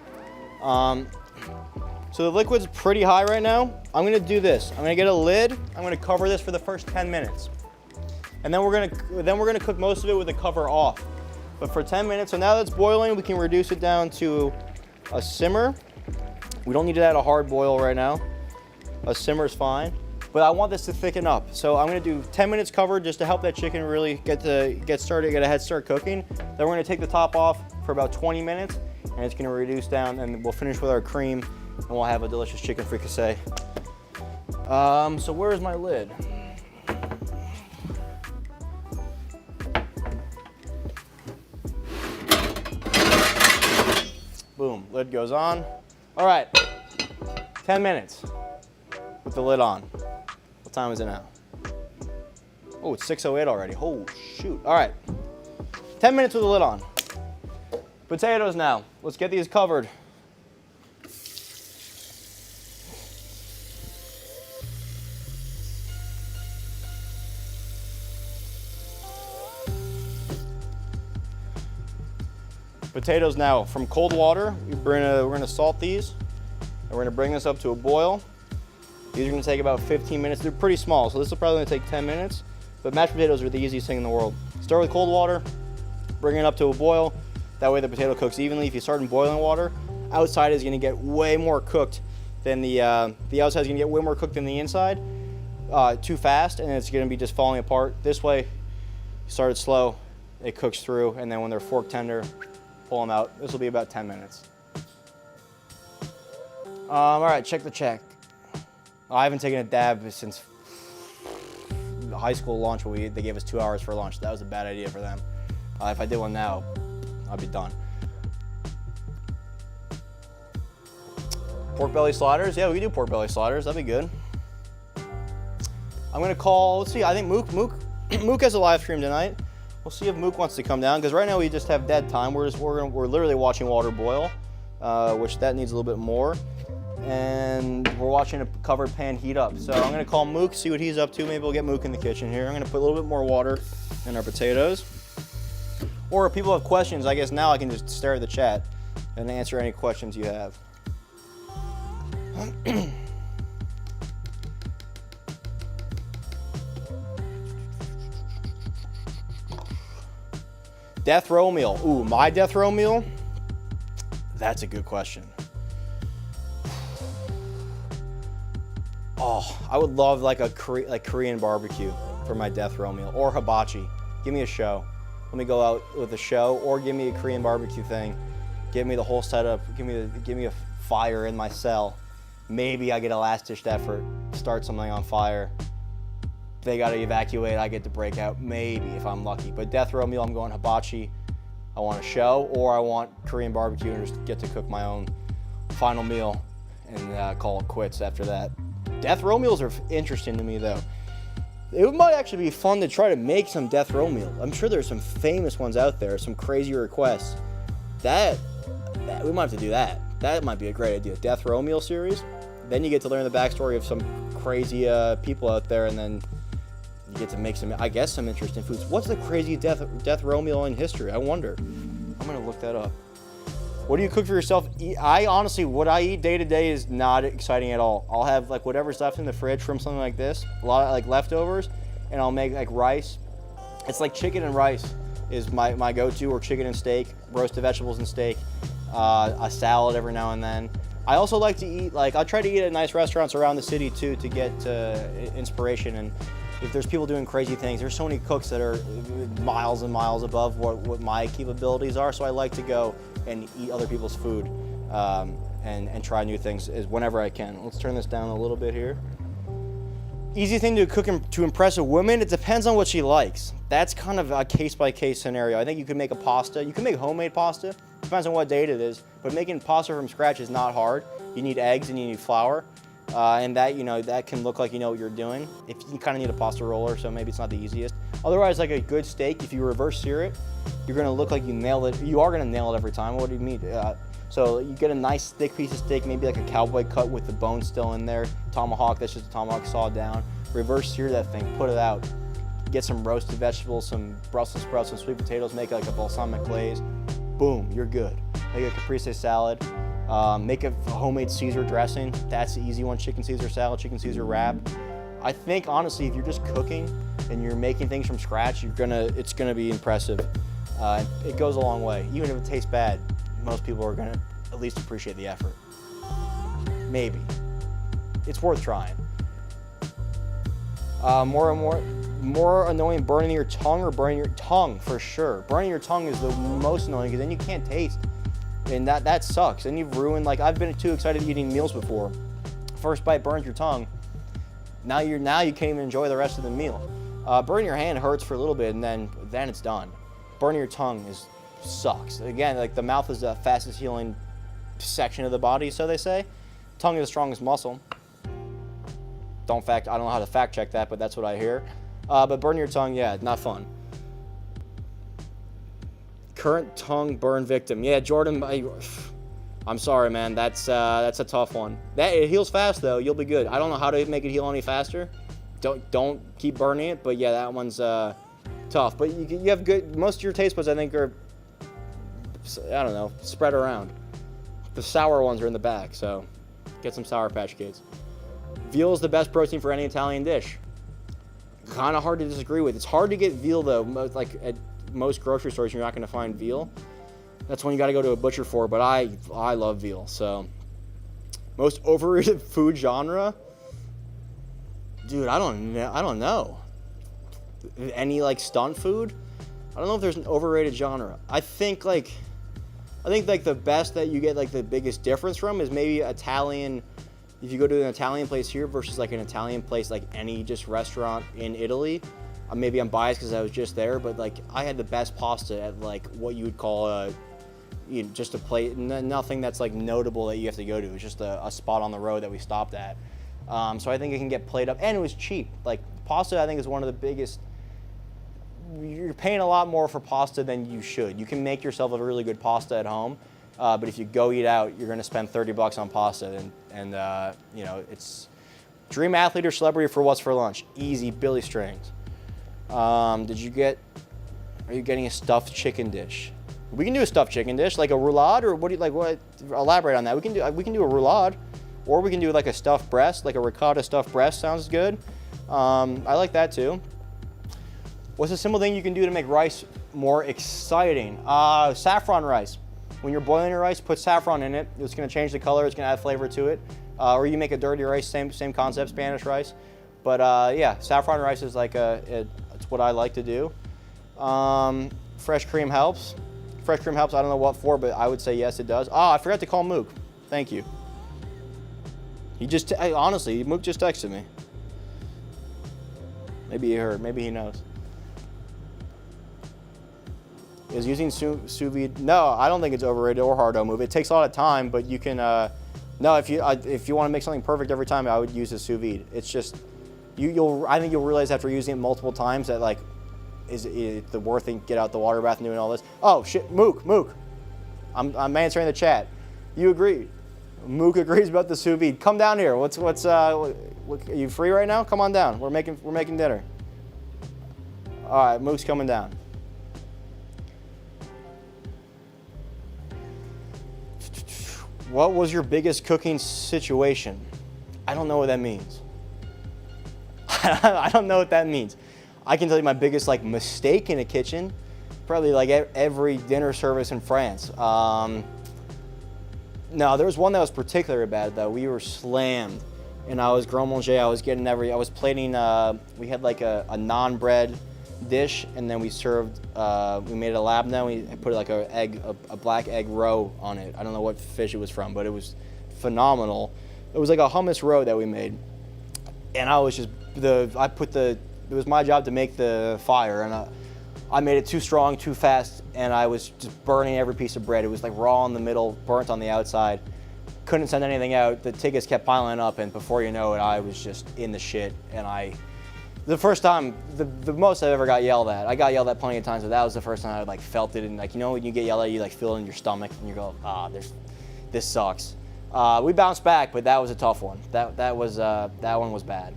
So the liquid's pretty high right now. I'm gonna do this. I'm gonna get a lid. I'm gonna cover this for the first 10 minutes. And then we're gonna cook most of it with the cover off. But for 10 minutes, so now that's boiling, we can reduce it down to a simmer. We don't need to add a hard boil right now. A simmer's fine. But I want this to thicken up. So I'm gonna do 10 minutes covered just to help that chicken really get a head start cooking. Then we're gonna take the top off for about 20 minutes and it's gonna reduce down and we'll finish with our cream and we'll have a delicious chicken fricassee. So where's my lid? Boom, lid goes on. All right, 10 minutes with the lid on. What time is it now? Oh, it's 6:08 already. Oh, shoot. All right, 10 minutes with the lid on. Potatoes now. Let's get these covered. Potatoes now from cold water. We're gonna salt these, and we're gonna bring this up to a boil. These are gonna take about 15 minutes. They're pretty small, so this will probably take 10 minutes. But mashed potatoes are the easiest thing in the world. Start with cold water, bring it up to a boil. That way the potato cooks evenly. If you start in boiling water, outside is gonna get way more cooked than the outside is gonna get way more cooked than the inside. Too fast, and it's gonna be just falling apart. This way, you start it slow, it cooks through, and then when they're fork tender, pull them out. This will be about 10 minutes. All right, check the check. I haven't taken a dab since the high school lunch where they gave us 2 hours for lunch. That was a bad idea for them. If I did one now, I'd be done. Pork belly sliders? Yeah, we can do pork belly sliders. That'd be good. I'm gonna call, let's see, I think Mook has a live stream tonight. We'll see if Mook wants to come down, because right now we just have dead time. We're literally watching water boil, which that needs a little bit more. And we're watching a covered pan heat up. So I'm gonna call Mook, see what he's up to. Maybe we'll get Mook in the kitchen here. I'm gonna put a little bit more water in our potatoes. Or if people have questions, I guess now I can just stare at the chat and answer any questions you have. Death row meal. Ooh, my death row meal? That's a good question. Oh, I would love like a Korean barbecue for my death row meal, or hibachi. Give me a show. Let me go out with a show, or give me a Korean barbecue thing. Give me the whole setup. Give me a fire in my cell. Maybe I get a last-ditch effort, start something on fire, they got to evacuate, I get to break out, maybe if I'm lucky. But death row meal, I'm going hibachi. I want a show, or I want Korean barbecue and just get to cook my own final meal and call it quits after that. Death row meals are interesting to me though. It might actually be fun to try to make some death row meal. I'm sure there's some famous ones out there, some crazy requests. That we might have to do that. That might be a great idea. Death row meal series. Then you get to learn the backstory of some crazy people out there, and then you get to make some, I guess, some interesting foods. What's the crazy death row meal in history? I wonder. I'm gonna look that up. What do you cook for yourself? I honestly, what I eat day to day is not exciting at all. I'll have like whatever's left in the fridge from something like this, a lot of like leftovers, and I'll make like rice. It's like chicken and rice is my go-to, or chicken and steak, roasted vegetables and steak, a salad every now and then. I also like to eat, like, I try to eat at nice restaurants around the city too to get inspiration. And if there's people doing crazy things, there's so many cooks that are miles and miles above what my capabilities are. So I like to go and eat other people's food and try new things whenever I can. Let's turn this down a little bit here. Easy thing to cook to impress a woman, it depends on what she likes. That's kind of a case-by-case scenario. I think you could make a pasta. You can make homemade pasta. Depends on what date it is. But making pasta from scratch is not hard. You need eggs and you need flour. And that, that can look like you know what you're doing. If you kind of need a pasta roller, so maybe it's not the easiest. Otherwise, like a good steak, if you reverse sear it, you're gonna look like you nailed it. You are gonna nail it every time. What do you mean? So you get a nice thick piece of steak, maybe like a cowboy cut with the bone still in there. Tomahawk, that's just a tomahawk sawed down. Reverse sear that thing, put it out. Get some roasted vegetables, some Brussels sprouts, some sweet potatoes, make like a balsamic glaze. Boom, you're good. Make a caprese salad. Make a homemade Caesar dressing. That's the easy one. Chicken Caesar salad, chicken Caesar wrap. I think honestly, if you're just cooking and you're making things from scratch, it's gonna be impressive. It goes a long way. Even if it tastes bad, most people are gonna at least appreciate the effort. Maybe. It's worth trying. More annoying, burning your tongue or burning your tongue for sure. Burning your tongue is the most annoying because then you can't taste. And that sucks. And you've ruined, like, I've been too excited eating meals before. First bite burns your tongue. Now you can't even enjoy the rest of the meal. Burning your hand hurts for a little bit and then it's done. Burning your tongue sucks. Again, like the mouth is the fastest healing section of the body, so they say. Tongue is the strongest muscle. I don't know how to fact check that, but that's what I hear. But burning your tongue, yeah, not fun. Current tongue burn victim. Yeah, Jordan, I'm sorry, man. That's a tough one. It heals fast though. You'll be good. I don't know how to make it heal any faster. Don't keep burning it. But yeah, that one's tough. But you have good. Most of your taste buds, I think, are spread around. The sour ones are in the back. So get some Sour Patch Kids. Veal is the best protein for any Italian dish. Kind of hard to disagree with. It's hard to get veal though. Like at most grocery stores, you're not going to find veal. That's when you got to go to a butcher for. But I love veal. So most overrated food genre, dude. I don't know. Any like stunt food? I don't know if there's an overrated genre. I think like the best that you get, like the biggest difference from is maybe Italian. If you go to an Italian place here versus like an Italian place like any just restaurant in Italy, maybe I'm biased because I was just there, but like I had the best pasta at like what you would call just a plate, nothing that's like notable that you have to go to. It's just a spot on the road that we stopped at. So I think it can get played up, and it was cheap. Like pasta, I think is one of the biggest. You're paying a lot more for pasta than you should. You can make yourself a really good pasta at home. But if you go eat out, you're going to spend $30 on pasta, and it's dream athlete or celebrity for what's for lunch. Easy, Billy Strings. Are you getting a stuffed chicken dish? We can do a stuffed chicken dish, like a roulade, or what do you like? What? Elaborate on that. We can do a roulade, or we can do like a stuffed breast, like a ricotta stuffed breast. Sounds good. I like that too. What's a simple thing you can do to make rice more exciting? Saffron rice. When you're boiling your rice, put saffron in it. It's going to change the color. It's going to add flavor to it. Or you make a dirty rice, same concept, Spanish rice. But yeah, saffron rice is like it's what I like to do. Fresh cream helps. Fresh cream helps. I don't know what for, but I would say yes, it does. I forgot to call Mook. Thank you. Honestly, Mook just texted me. Maybe he heard. Maybe he knows. Is using sous vide? No, I don't think it's overrated or hard to move. It takes a lot of time, but you can. No, if you want to make something perfect every time, I would use a sous vide. It's just I think you'll realize after using it multiple times that like, is it the worth it? Get out the water bath and doing all this. Oh shit, Mook. I'm answering the chat. You agreed. Mook agrees about the sous vide. Come down here. Are you free right now? Come on down. We're making dinner. All right, Mook's coming down. What was your biggest cooking situation? I don't know what that means. I don't know what that means. I can tell you my biggest like mistake in a kitchen, probably like every dinner service in France. No, there was one that was particularly bad though. We were slammed, and I was grand manger. I was plating. We had like a non-bread dish, and then we served. We made a labna. We put like a black egg roe on it. I don't know what fish it was from, but it was phenomenal. It was like a hummus roe that we made, and I was just it was my job to make the fire, and I made it too strong, too fast, and I was just burning every piece of bread. It was like raw in the middle, burnt on the outside. Couldn't send anything out. The tickets kept piling up, and before you know it, I was just in the shit. And the first time, the most I've ever got yelled at. I got yelled at plenty of times, but that was the first time I like felt it, and like, you know, when you get yelled at, you like feel it in your stomach, and you go, this sucks. We bounced back, but that was a tough one. That one was bad.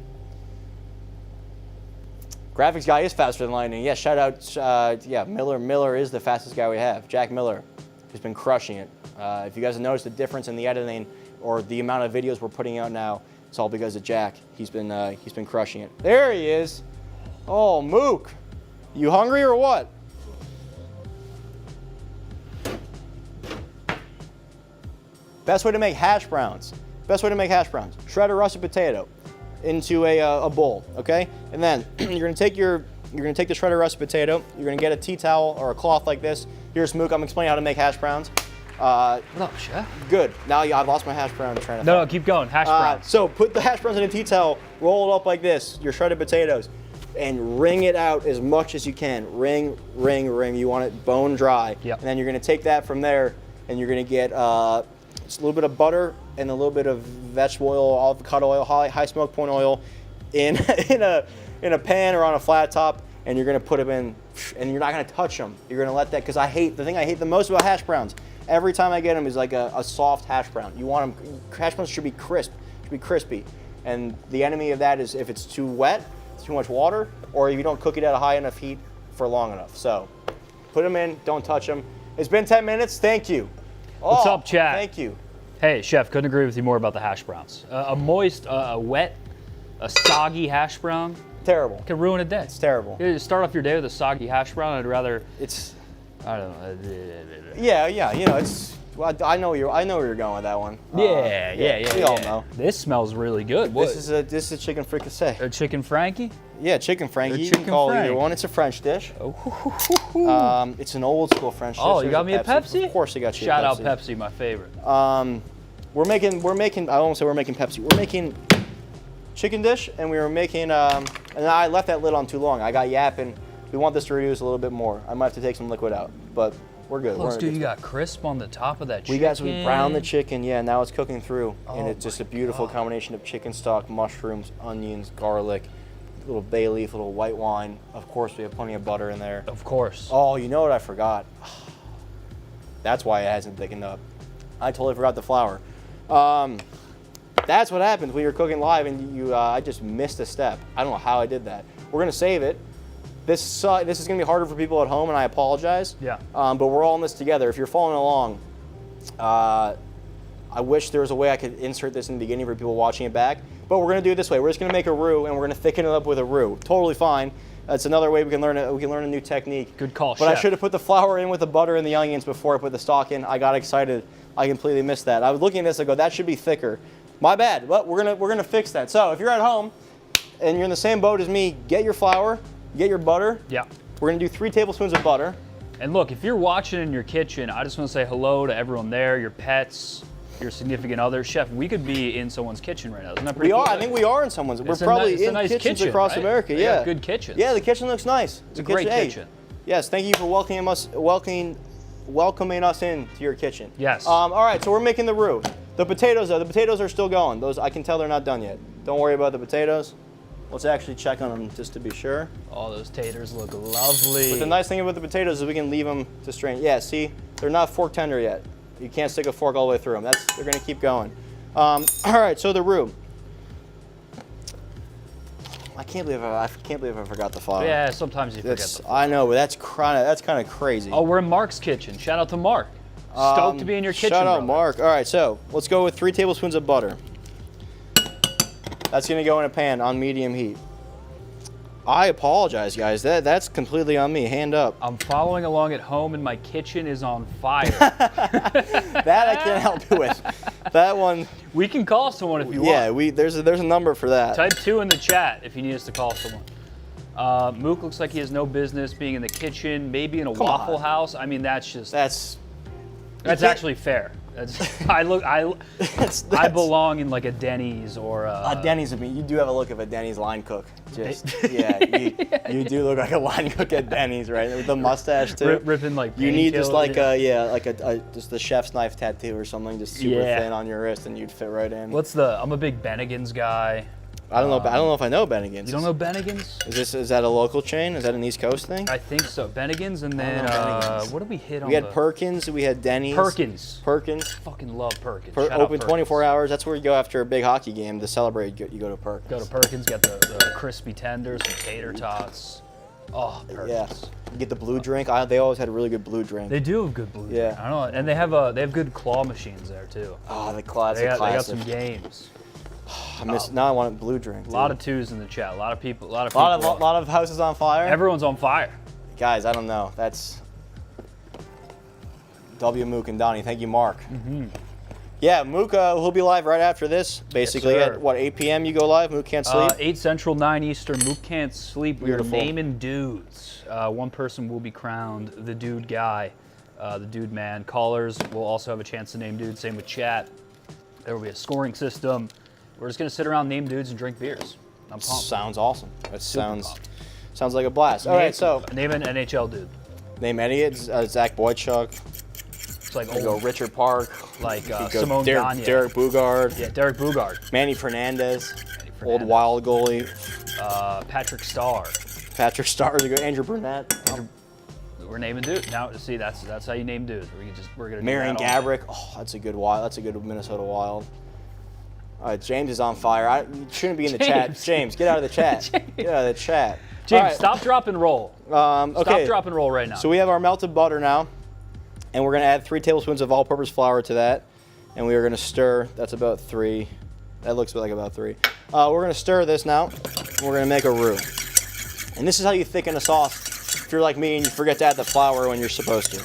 Graphics guy is faster than lightning. Yeah, shout out, Miller is the fastest guy we have. Jack Miller has been crushing it. If you guys have noticed the difference in the editing or the amount of videos we're putting out now, it's all because of Jack. He's been crushing it. There he is. Oh, Mook, you hungry or what? Best way to make hash browns. Shredded russet potato into a bowl, okay? And then you're gonna take the shredded russet potato. You're gonna get a tea towel or a cloth like this. Here's Mook. I'm explaining how to make hash browns. What up, chef? Good. Now I've lost my hash brown train of thought. No, keep going. Hash browns. So put the hash browns in a tea towel, roll it up like this, your shredded potatoes, and wring it out as much as you can. Wring. You want it bone dry. Yep. And then you're gonna take that from there, and you're gonna get just a little bit of butter and a little bit of vegetable oil, avocado oil, high smoke point oil, in a pan or on a flat top, and you're gonna put them in, and you're not gonna touch them. You're gonna let that, because the thing I hate the most about hash browns, every time I get them is like a soft hash brown. You want them, hash browns should be crisp, should be crispy, and the enemy of that is if it's too wet, it's too much water, or if you don't cook it at a high enough heat for long enough. So put them in, don't touch them. It's been 10 minutes. Thank you. What's up, chat? Thank you. Hey, chef, couldn't agree with you more about the hash browns. A moist, a wet, a soggy hash brown Terrible. can ruin a day. It's terrible. You start off your day with a soggy hash brown. I'd rather. I don't know. Yeah. You know, well, I know where you're going with that one. Yeah. We all know. This smells really good. This is chicken fricassee. A chicken Frankie? Yeah, chicken Frankie. You chicken can call it Frank. either one. It's a French dish. Oh, It's an old school French dish. you There's got me a Pepsi? Of course, I got you. Shout a out Pepsi. Pepsi, my favorite. We're making. I won't say we're making Pepsi. We're making chicken dish, and we were making. And I left that lid on too long. I got yapping. We want this to reduce a little bit more. I might have to take some liquid out, but we're good. Looks good. You got crisp on the top of that chicken. We browned the chicken. Yeah, now it's cooking through, and Oh it's just a my beautiful God. combination of chicken stock, mushrooms, onions, garlic, a little bay leaf, a little white wine. Of course, we have plenty of butter in there. Of course. Oh, you know what I forgot? That's why it hasn't thickened up. I totally forgot the flour. That's what happens when you're cooking live and I just missed a step. I don't know how I did that. We're gonna save it. This is gonna be harder for people at home, and I apologize. Yeah. But we're all in this together. If you're following along, I wish there was a way I could insert this in the beginning for people watching it back. But we're gonna do it this way. We're just gonna make a roux, and we're gonna thicken it up with a roux. Totally fine. That's another way we can learn a new technique. Good call, But I chef. should have put the flour in with the butter and the onions before I put the stock in. I got excited. I completely missed that. I was looking at this. I go, that should be thicker. My bad. But we're gonna fix that. So if you're at home and you're in the same boat as me, get your flour, get your butter. Yeah. We're gonna do 3 tablespoons of butter. And look, if you're watching in your kitchen, I just want to say hello to everyone there, your pets, your significant other. Chef, we could be in someone's kitchen right now. Isn't that pretty We are. cool? I think we are in someone's. We're It's probably a in nice kitchens kitchen, across right? America. They Yeah. got good kitchens. Yeah, the kitchen looks nice. It's a great kitchen. Yes, thank you for welcoming us into your kitchen. Yes. All right, so we're making the roux. The potatoes, though, the potatoes are still going. Those, I can tell they're not done yet. Don't worry about the potatoes. Let's actually check on them just to be sure. Oh, those taters look lovely. But the nice thing about the potatoes is we can leave them to strain. Yeah, see, they're not fork tender yet. You can't stick a fork all the way through them. They're gonna keep going. All right, so the roux. I can't believe I forgot the flour. Yeah, sometimes you forget them. I know, but that's kind of crazy. Oh, we're in Mark's kitchen. Shout out to Mark. Stoked to be in your kitchen, Shout out, brother. Mark. All right, so let's go with 3 tablespoons of butter. That's gonna go in a pan on medium heat. I apologize, guys. That's completely on me. Hand up. I'm following along at home, and my kitchen is on fire. That I can't help you with. That one. We can call someone if you Yeah, want. there's a number for that. Type 2 in the chat if you need us to call someone. Mook looks like he has no business being in the kitchen, maybe in a Waffle on. House. I mean, that's just That's actually fair. I belong in like a Denny's or a Denny's. I mean, you do have a look of a Denny's line cook. Just you do look like a line cook at Denny's, right? With the mustache too. ripping like You need just like painkillers. just the chef's knife tattoo or something, just super thin on your wrist, and you'd fit right in. I'm a big Bennigan's guy. I don't know if I know Bennigan's. You don't know Bennigan's? Is that a local chain? Is that an East Coast thing? I think so. Bennigan's, and then Bennigan's. what did we hit on? We had Perkins. We had Denny's. Perkins. Fucking love Perkins. Shout out open Perkins. 24 hours. That's where you go after a big hockey game to celebrate. You go to Perkins. Go to Perkins, get the crispy tenders, some tater tots. Oh, Perkins. Yeah. You get the blue drink. They always had a really good blue drink. They do have good blue. Yeah. Drink. I don't know, and they have good claw machines there too. Oh, the classic. They got some games. Now I want a blue drink. A lot of twos in the chat. A lot of people. lot of houses on fire. Everyone's on fire. Guys, I don't know. That's W Mook and Donny. Thank you, Mark. Yeah, Mook will be live right after this. Basically, Yes, sir. at what 8 p.m. you go live. Mook can't sleep. 8 Central, 9 Eastern. Mook can't sleep. We're Beautiful. naming dudes. One person will be crowned the dude guy, the dude man. Callers will also have a chance to name dudes. Same with chat. There will be a scoring system. We're just gonna sit around, name dudes, and drink beers. I'm pumped. Sounds awesome. That pumped. sounds like a blast. All right, so name an NHL dude. name any. It's Zach Boychuk. It's like You go Richard Park. like You go Simone Gagne. Derek Bugard. Yeah, Derek Bugard. Manny Fernandez. Old Fernandez. Wild goalie. Patrick Starr. Patrick Starr. You go Andrew Burnett. We're naming dudes. Now, see, that's how you name dudes. We're gonna do Marion that all day. Gabrick. Oh, that's a good Wild. That's a good Minnesota Wild. All right, James is on fire. You shouldn't be in the chat. James, get out of the chat. Get out of the chat. James, All right. stop, drop, and roll. Okay. Stop, drop, and roll right now. So we have our melted butter now, and we're gonna add 3 tablespoons of all-purpose flour to that, and we are gonna stir. That's about 3. That looks like about 3. We're gonna stir this now. And we're gonna make a roux, and this is how you thicken a sauce. If you're like me and you forget to add the flour when you're supposed to.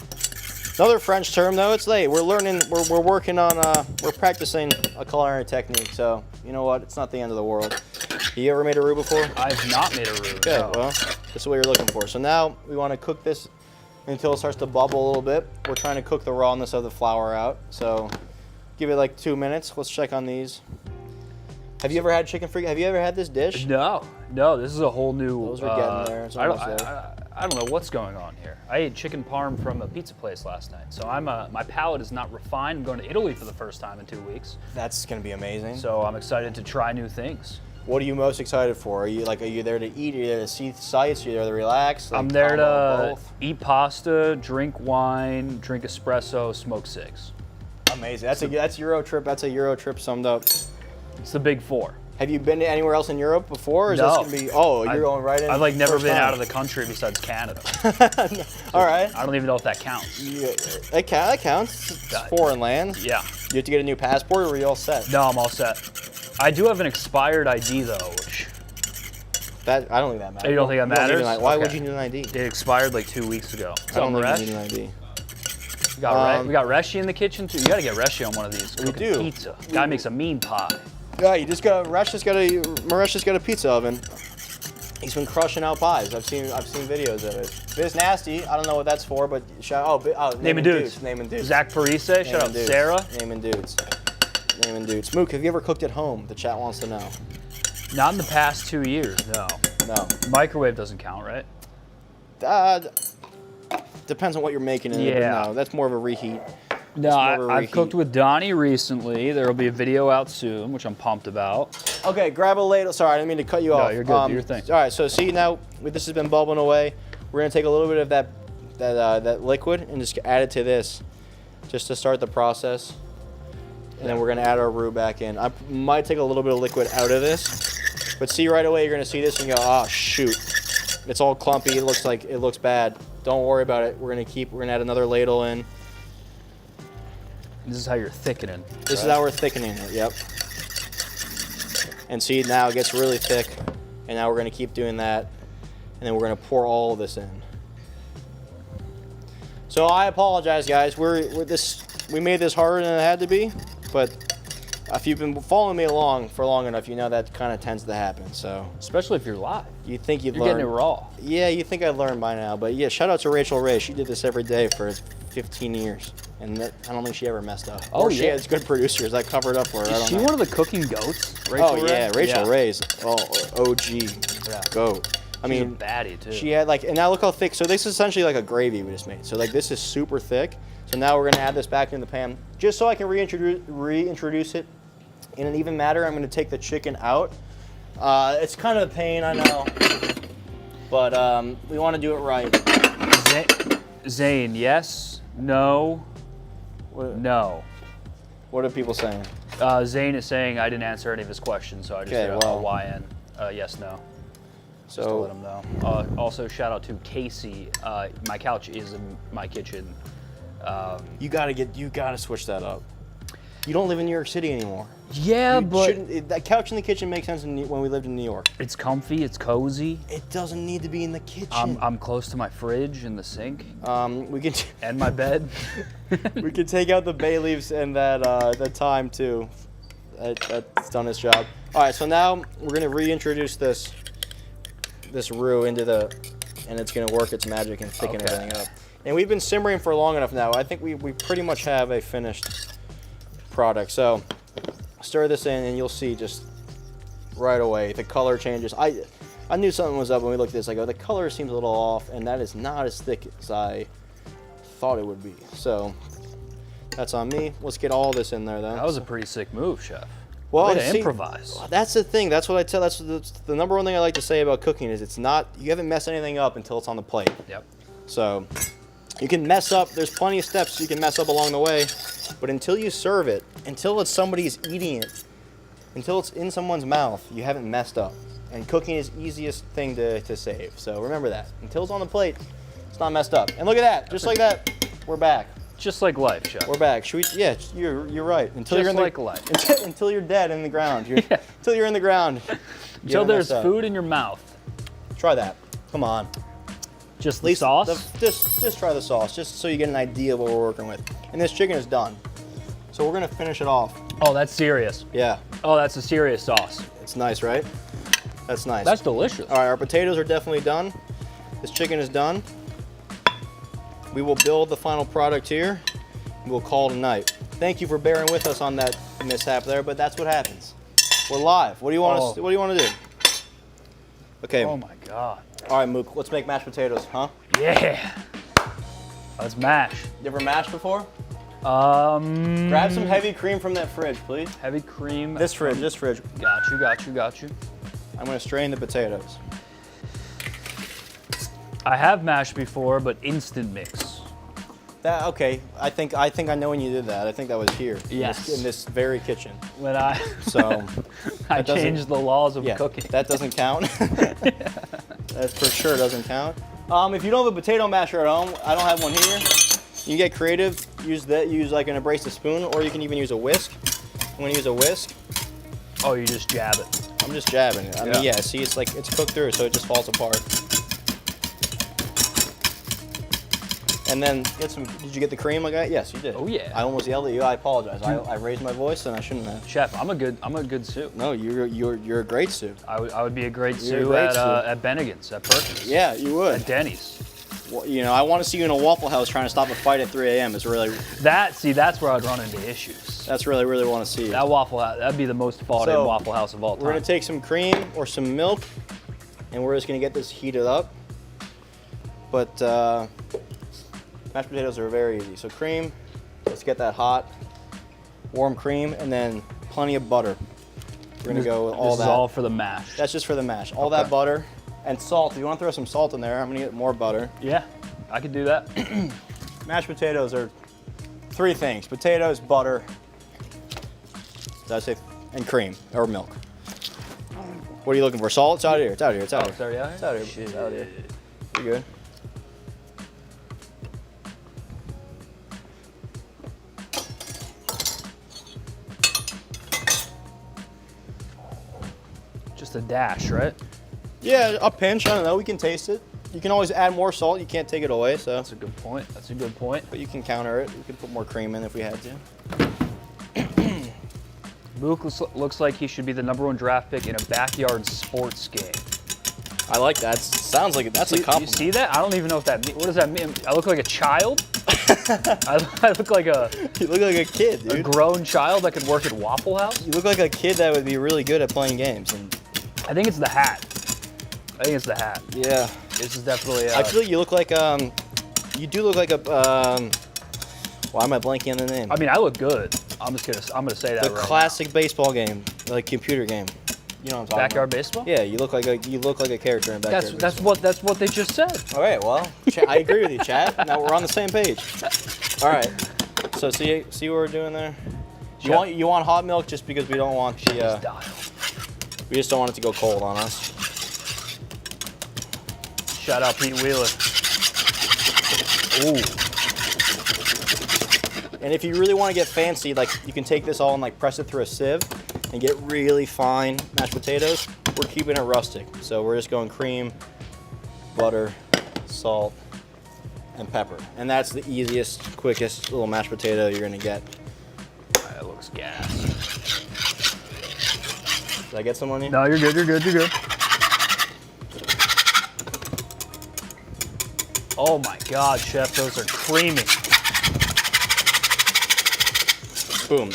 Another French term, though. It's late. We're learning. We're working on. We're practicing a culinary technique. So you know what? It's not the end of the world. You ever made a roux before? I've not made a roux. Good. no. Well, this is what you're looking for. So now we want to cook this until it starts to bubble a little bit. We're trying to cook the rawness of the flour out. So give it like 2 minutes. Let's check on these. Have you ever had chicken fricassee? Have you ever had this dish? No. This is a whole new. Those are getting there. It's almost there. I don't know what's going on here. I ate chicken parm from a pizza place last night, so my palate is not refined. I'm going to Italy for the first time in 2 weeks, That's gonna be amazing. so I'm excited to try new things. What are you most excited for? Are you there to eat? Are you there to see sights? Are you there to relax? Like, I'm there combo of to both? eat pasta, drink wine, drink espresso, smoke cigs. Amazing. That's Euro trip. That's a Euro trip summed up. It's the big 4. Have you been to anywhere else in Europe before? Or is No. this gonna be? Oh, you're going right in. I've like never first been time. out of the country besides Canada. All right. I don't even know if that counts. Yeah, that counts. It's foreign land. Yeah. You have to get a new passport, or are you all set? No, I'm all set. I do have an expired ID though, which That I don't think that matters. You don't think that You don't need matters? an ID. Why would Okay. you need an ID? it expired like 2 weeks ago. I don't think you need an ID. We got Reshi in the kitchen too. You gotta get Reshi on one of these. We Cooking do. Pizza. Guy makes a mean pie. Yeah, Maresh just got a pizza oven. He's been crushing out pies. I've seen videos of it. Biz Nasty. I don't know what that's for, but naming Naming dudes. Naming dudes. Zach Parise. Shout out Naming dudes. Sarah. Naming dudes. naming dudes. Mook, have you ever cooked at home? The chat wants to know. Not in the past 2 years, no. No. Microwave doesn't count, right? Depends on what you're making in it. But Yeah. no, that's more of a reheat. No, more of a I've cooked reheat. with Donny recently. There will be a video out soon, which I'm pumped about. Okay, grab a ladle. Sorry, I didn't mean to cut you off. you're good. Do your thing. All right, so see now, this has been bubbling away. We're gonna take a little bit of that liquid and just add it to this, just to start the process. And then we're gonna add our roux back in. I might take a little bit of liquid out of this, but see right away you're gonna see this and go, oh shoot, it's all clumpy. It looks bad. Don't worry about it. We're gonna add another ladle in. This is how you're thickening. This is how we're thickening it, yep. And see, now it gets really thick, and now we're gonna keep doing that, and then we're gonna pour all of this in. So I apologize, guys. We made this harder than it had to be, but if you've been following me along for long enough, you know that kind of tends to happen. So Especially if you're live. you think you'd You're learn. getting it raw. Yeah, you think I'd learn by now, but yeah, shout out to Rachel Ray. She did this every day for 15 years, and I don't think she ever messed up. Oh, or she yeah. has good producers that covered up for her. I Is don't she know. one of the cooking goats? Oh yeah, Rachel Yeah. Ray's OG Yeah. goat. I She's mean, a baddie too. she had and now look how thick. So this is essentially like a gravy we just made. So this is super thick. So now we're gonna add this back in the pan, just so I can reintroduce it in an even matter. I'm gonna take the chicken out. It's kind of a pain, I know, but we want to do it right. Zane, yes, no, no. What are people saying? Zane is saying I didn't answer any of his questions, so I just Okay, did a well. YN. Yes, no. Just to So let him know. Also, shout out to Casey. My couch is in my kitchen. you gotta switch that up. You don't live in New York City anymore. Yeah, That couch in the kitchen makes sense when we lived in New York. it's comfy, it's cozy. It doesn't need to be in the kitchen. I'm close to my fridge and the sink We can and my bed. we can take out the bay leaves and that thyme too. That's done its job. All right, so now we're gonna reintroduce this roux into and it's gonna work its magic and thicken Okay. everything up. And we've been simmering for long enough now. I think we pretty much have a finished product. So stir this in and you'll see just right away the color changes. I knew something was up when we looked at this. I go, the color seems a little off, and that is not as thick as I thought it would be. So that's on me. Let's get all this in there, though. That was a pretty sick move, chef. Well, Way to see, improvise. That's the thing. That's what I tell. That's the number one thing I like to say about cooking is you haven't messed anything up until it's on the plate. Yep. So you can mess up. There's plenty of steps you can mess up along the way, but until you serve it, until somebody's eating it, until it's in someone's mouth, you haven't messed up. And cooking is the easiest thing to save. So remember that. Until it's on the plate, it's not messed up. And look at that. Just like that, we're back. Just like life, chef. We're back. Should we? Yeah, you're right. Until Just you're in like life. Until you're dead in the ground. Yeah. Until you're in the ground. Until there's food in your mouth. Try that. Come on. Just At the least sauce? just try the sauce, just so you get an idea of what we're working with. And this chicken is done. So we're gonna finish it off. Oh, that's serious. Yeah, Oh, that's a serious sauce. it's nice, right? That's nice. That's delicious. All right, our potatoes are definitely done. This chicken is done. We will build the final product here. We'll call it a night. Thank you for bearing with us on that mishap there, but that's what happens. We're live. What do you want Oh. to? What do you want to do? Okay. Oh my God. All right, Mook. Let's make mashed potatoes, huh? Yeah. Let's mash. You ever mashed before? Grab some heavy cream from that fridge, please. Heavy cream. This fridge. Got you. I'm gonna strain the potatoes. I have mashed before, but instant mix. Okay. I think I know when you did that. I think that was here. Yes. In this very kitchen. When I So. I that doesn't- changed the laws of Yeah, cooking. that doesn't count. That for sure doesn't count. If you don't have a potato masher at home, I don't have one here. You can get creative. Use like an abrasive spoon, or you can even use a whisk. I'm gonna use a whisk. Oh, you just jab it. I'm just jabbing it. I mean, yeah. See, it's cooked through, so it just falls apart. And then get some. Did you get the cream I got? Yes, you did. Oh, yeah. I almost yelled at you. I apologize. I raised my voice and I shouldn't have. Chef, I'm a good sous. No, you're a great sous. I would be a great You're a sous great at sous. at Bennigan's, at Perkins. Yeah, you would. At Denny's. Well, you know, I want to see you in a Waffle House trying to stop a fight at 3 a.m. It's really. That's where I'd run into issues. That's really, really want to see. That Waffle House, that'd be the most fought in Waffle House of all time. We're gonna take some cream or some milk, and we're just gonna get this heated up. But mashed potatoes are very easy. So cream, let's get that hot, warm cream, and then plenty of butter. We're gonna go with all that. This is all for the mash. That's just for the mash. All that butter and salt. If you want to throw some salt in there, I'm gonna get more butter. Yeah, I could do that. Mashed potatoes are 3 things: potatoes, butter, did I say, and cream or milk. What are you looking for? Salt? It's out here. It's out here. It's out here. It's already out here? It's out here. Shit. It's out here. You're good. Just a dash, right? Yeah, a pinch. I don't know. We can taste it. You can always add more salt. You can't take it away. So, That's a good point. That's a good point. but you can counter it. We could put more cream in if we had to. Mook looks like he should be the #1 draft pick in a backyard sports game. I like that. Sounds like that's a You compliment. see that? I don't even know what that means. What does that mean? I look like a child? I look like a You look like a kid, dude. grown child that could work at Waffle House? You look like a kid that would be really good at playing games. And I think it's the hat. I think it's the hat. yeah, This is definitely. I feel like you look like you do look like a why am I blanking on the name? I mean, I look good. I'm gonna say that The right classic baseball game, like computer game. You know what I'm now. talking Backyard about? baseball. Yeah, you look like a character in backyard. That's what they just said. All right, well, I agree with you, Chad. Now we're on the same page. All right. So see what we're doing there? You want hot milk just because we don't want the we just don't want it to go cold on us. Shout out Pete Wheeler. Ooh. And if you really want to get fancy, like you can take this all and like press it through a sieve and get really fine mashed potatoes. We're keeping it rustic. So we're just going cream, butter, salt, and pepper. And that's the easiest, quickest little mashed potato you're gonna get. That looks gas. Did I get some on you? No, you're good. You're good. You're good. Oh my God, Chef, those are creamy. Boom.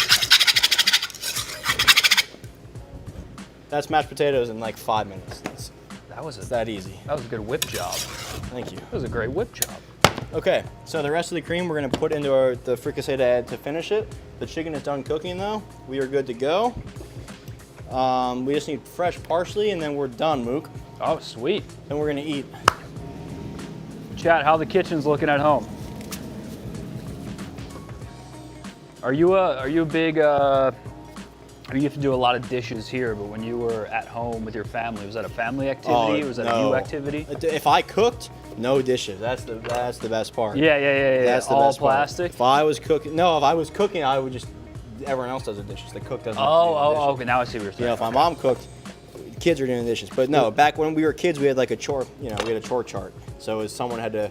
That's mashed potatoes in like 5 minutes. It's That was that easy. a good whip job. Thank you. That was a great whip job. Okay, so the rest of the cream we're gonna put into the fricassee to add to finish it. The chicken is done cooking though. We are good to go. We just need fresh parsley and then we're done, Mook. Oh, sweet. Then we're gonna eat. Chat, how the kitchen's looking at home? Are you a big? You have to do a lot of dishes here, but when you were at home with your family, was that a family activity or was that a you activity? If I cooked, no dishes. That's the best part. Yeah. That's the All best part. plastic. If I was cooking, I would just. Everyone else does the dishes. The cook doesn't. Oh, okay. Now I see what you're saying. You know, if my mom cooked, kids are doing the dishes. But no, back when we were kids, we had like a chore. You know, we had a chore chart. So it was someone had to.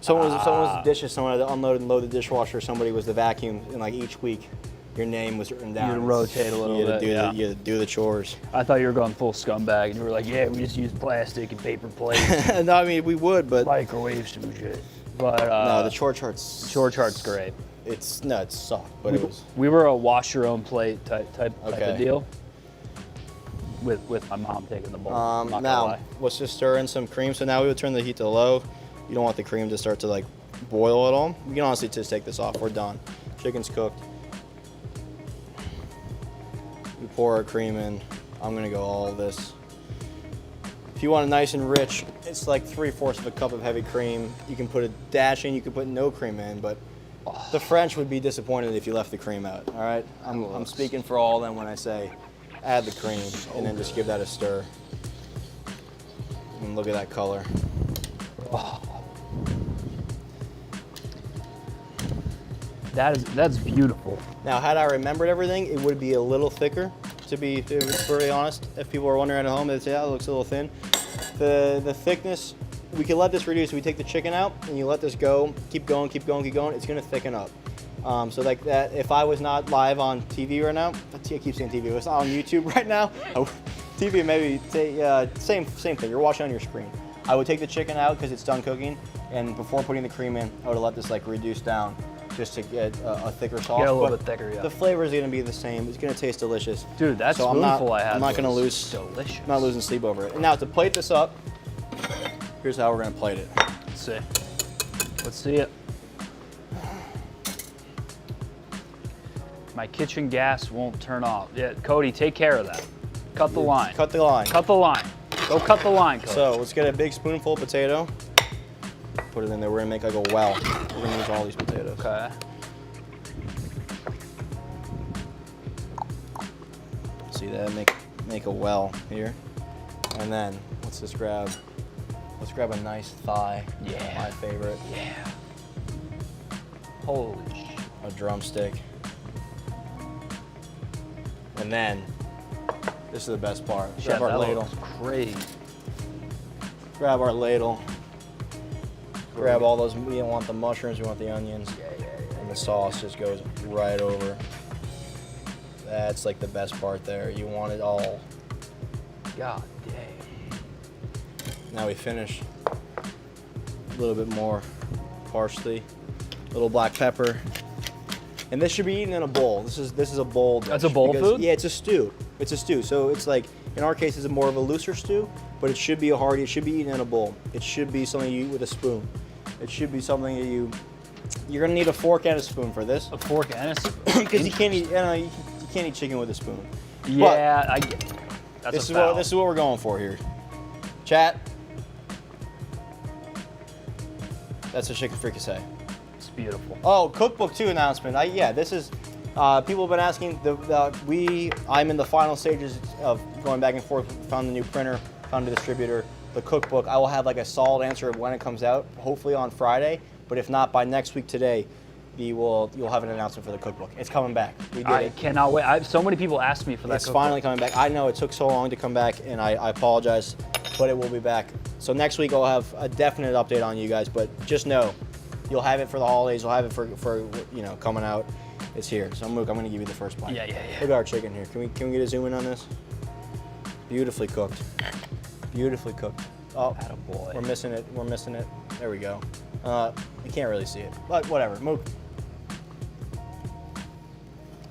Someone was the dishes. Someone had to unload and load the dishwasher. Somebody was the vacuum. And like each week, your name was written down. You had to rotate a little bit. You had to do the chores. I thought you were going full scumbag, and you were like, "Yeah, we just use plastic and paper plates, No, I mean we would, but microwaves and shit." But no, the chore chart's great. It sucked, but it was. We were a wash your own plate type Okay. of deal. With my mom taking the bowl. I'm not gonna Now lie. let's just stir in some cream. So now we would turn the heat to low. You don't want the cream to start to like boil at all. We can honestly just take this off. We're done. Chicken's cooked. We pour our cream in. I'm gonna go all of this. If you want it nice and rich, it's like 3/4 of a cup of heavy cream. You can put a dash in. You can put no cream in, but the French would be disappointed if you left the cream out. All right, I'm speaking for all of them when I say add the cream and then just give that a stir. And look at that color. That's beautiful. Now, had I remembered everything, it would be a little thicker. To be very honest, if people are wondering at home, they'd say, "Oh, it looks a little thin." The thickness, we can let this reduce. We take the chicken out and you let this go. Keep going, keep going, keep going. It's gonna thicken up. So like that, if I was not live on TV right now, I keep saying TV, it's not on YouTube right now. TV maybe, same thing, you're watching on your screen. I would take the chicken out because it's done cooking, and before putting the cream in, I would let this like reduce down. just to get a thicker sauce. Get a little but bit thicker, yeah. The flavor is going to be the same. It's going to taste delicious. Dude, that so spoonful I had I'm not going to was lose. delicious. I'm not losing sleep over it. And now to plate this up, here's how we're going to plate it. Let's see. Let's see it. My kitchen gas won't turn off. Yeah, Cody, take care of that. Cut the line. Cut the line. Cut the line. Go cut the line, Cody. So let's get a big spoonful of potato. Put it in there. We're gonna make like a well. We're gonna use all these potatoes. Okay. See that? Make a well here. And then let's grab a nice thigh. Yeah. My favorite. Yeah. Holy shit. A drumstick. And then this is the best part. Grab our ladle. Crazy. Grab our ladle. Grab all those. We don't want the mushrooms. We want the onions. And the sauce just goes right over. That's like the best part there. You want it all. God dang. Now we finish. A little bit more parsley, a little black pepper, and this should be eaten in a bowl. This is a bowl dish. That's a bowl food? Yeah, it's a stew. It's a stew. So it's like in our case, it's more of a looser stew, but it should be a hearty. It should be eaten in a bowl. It should be something you eat with a spoon. It should be something that you're gonna need a fork and a spoon for this. A fork and a spoon? Because you can't eat. You can't eat chicken with a spoon. Yeah, I get it. That's This a is foul. what this is what we're going for here. Chat. That's a chicken fricassee. It's beautiful. Oh, cookbook 2 announcement. Yeah, this is. People have been asking. I'm in the final stages of going back and forth. Found the new printer. Found a distributor. The cookbook. I will have like a solid answer of when it comes out. Hopefully on Friday. But if not, by next week today, you'll have an announcement for the cookbook. It's coming back. We did I it. cannot wait. So many people asked me for that. It's cookbook. finally coming back. I know it took so long to come back, and I apologize, but it will be back. So next week I'll have a definite update on you guys, but just know you'll have it for the holidays. You'll have it for coming out. It's here. So Mook, I'm gonna give you the first bite. Yeah. Look at our chicken here. Can we get a zoom in on this? Beautifully cooked. Beautifully cooked. Oh, Attaboy. we're missing it. We're missing it. There we go. You can't really see it, but whatever. Mook.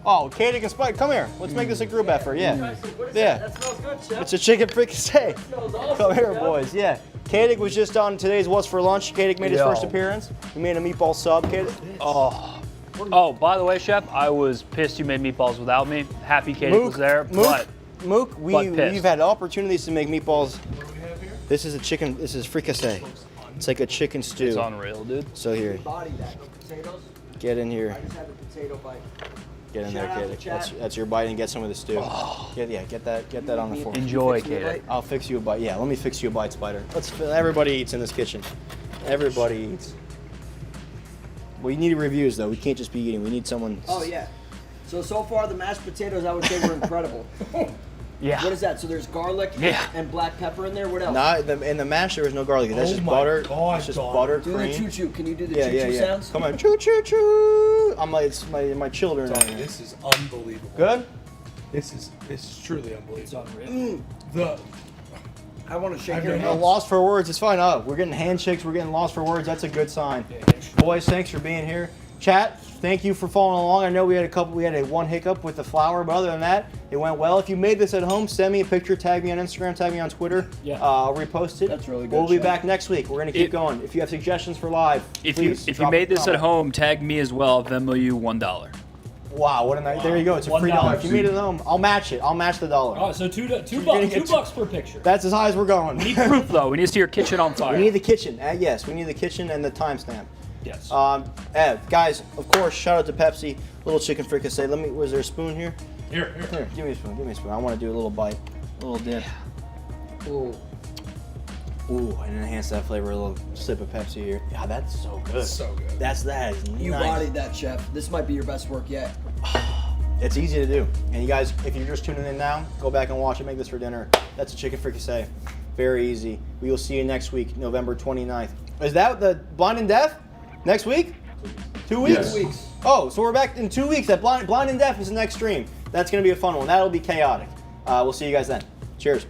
Oh, Katie and Spike, come here. Let's make this a group effort. Yeah. Yeah. That smells good, Chef. It's a chicken fricassee. smells awesome, Come here, Chef. boys. Yeah. Kadig was just on today's What's for Lunch. Kadig made his Yo. first appearance. We made a meatball sub. Kadig. Oh, by the way, Chef, I was pissed you made meatballs without me. Happy Katie was there, but Mook, but we've pissed. had opportunities to make meatballs. What do we have here? This is fricassee. It's like a chicken stew. it's unreal, dude. So here, Body that. No potatoes. get in here. I just had a potato bite. Get in there, Shout out to Kadig. Chad. That's your bite and get some of the stew. Get that on the fork. Enjoy, Fix me a Katie. bite? I'll fix you a bite. Yeah, let me fix you a bite, Spider. Everybody eats in this kitchen. Everybody eats. We need reviews though. We can't just be eating. We need someone. Oh yeah. So far the mashed potatoes I would say were incredible. Yeah. What is that? So there's garlic Yeah. and black pepper in there. What else? Not in the mash. There was no garlic. That's Oh just my butter. God, It's just Donny. butter, Do the cream. choo choo. Can you do the Yeah, choo yeah, choo yeah. sounds? Come on, choo choo choo. It's my children. Donny, this is unbelievable. Good. This is truly unbelievable. unreal. I want to shake I've your never- hand. Lost for words. It's fine. Oh, we're getting handshakes. We're getting lost for words. That's a good sign. Boys, thanks for being here. Chat, thank you for following along. I know we had one hiccup with the flour, but other than that, it went well. If you made this at home, send me a picture, tag me on Instagram, tag me on Twitter. Yeah. I'll repost it. That's really good, We'll be Chef. back next week. We're gonna keep going. If you have suggestions for live, please If you drop made a this at comment. home, tag me as well. Venmo you $1. Wow, what a night! There you go. It's a free $1. dollar. If you made it at home, I'll match it. I'll match the dollar. Oh, so two gonna bucks, get $2 per picture. That's as high as we're going. We need proof though. We need to see your kitchen on fire. We need the kitchen. Yes, we need the kitchen and the timestamp. Yes. Guys, of course, shout out to Pepsi. Little chicken fricassee. Was there a spoon here? Here. Here, give me a spoon. Give me a spoon. I want to do a little bite, a little dip. Ooh. Ooh, and enhance that flavor. A little sip of Pepsi here. Yeah, that's so good. So good. That is You nice. bodied that, Chef. This might be your best work yet. It's easy to do. And you guys, if you're just tuning in now, go back and watch it. Make this for dinner. That's a chicken fricassee. Very easy. We will see you next week, November 29th. Is that the Blind and Deaf? Next week? 2 weeks? Yes. 2 weeks. Oh, so we're back in 2 weeks. That Blind and Deaf is the next stream. That's going to be a fun one. That'll be chaotic. We'll see you guys then. Cheers.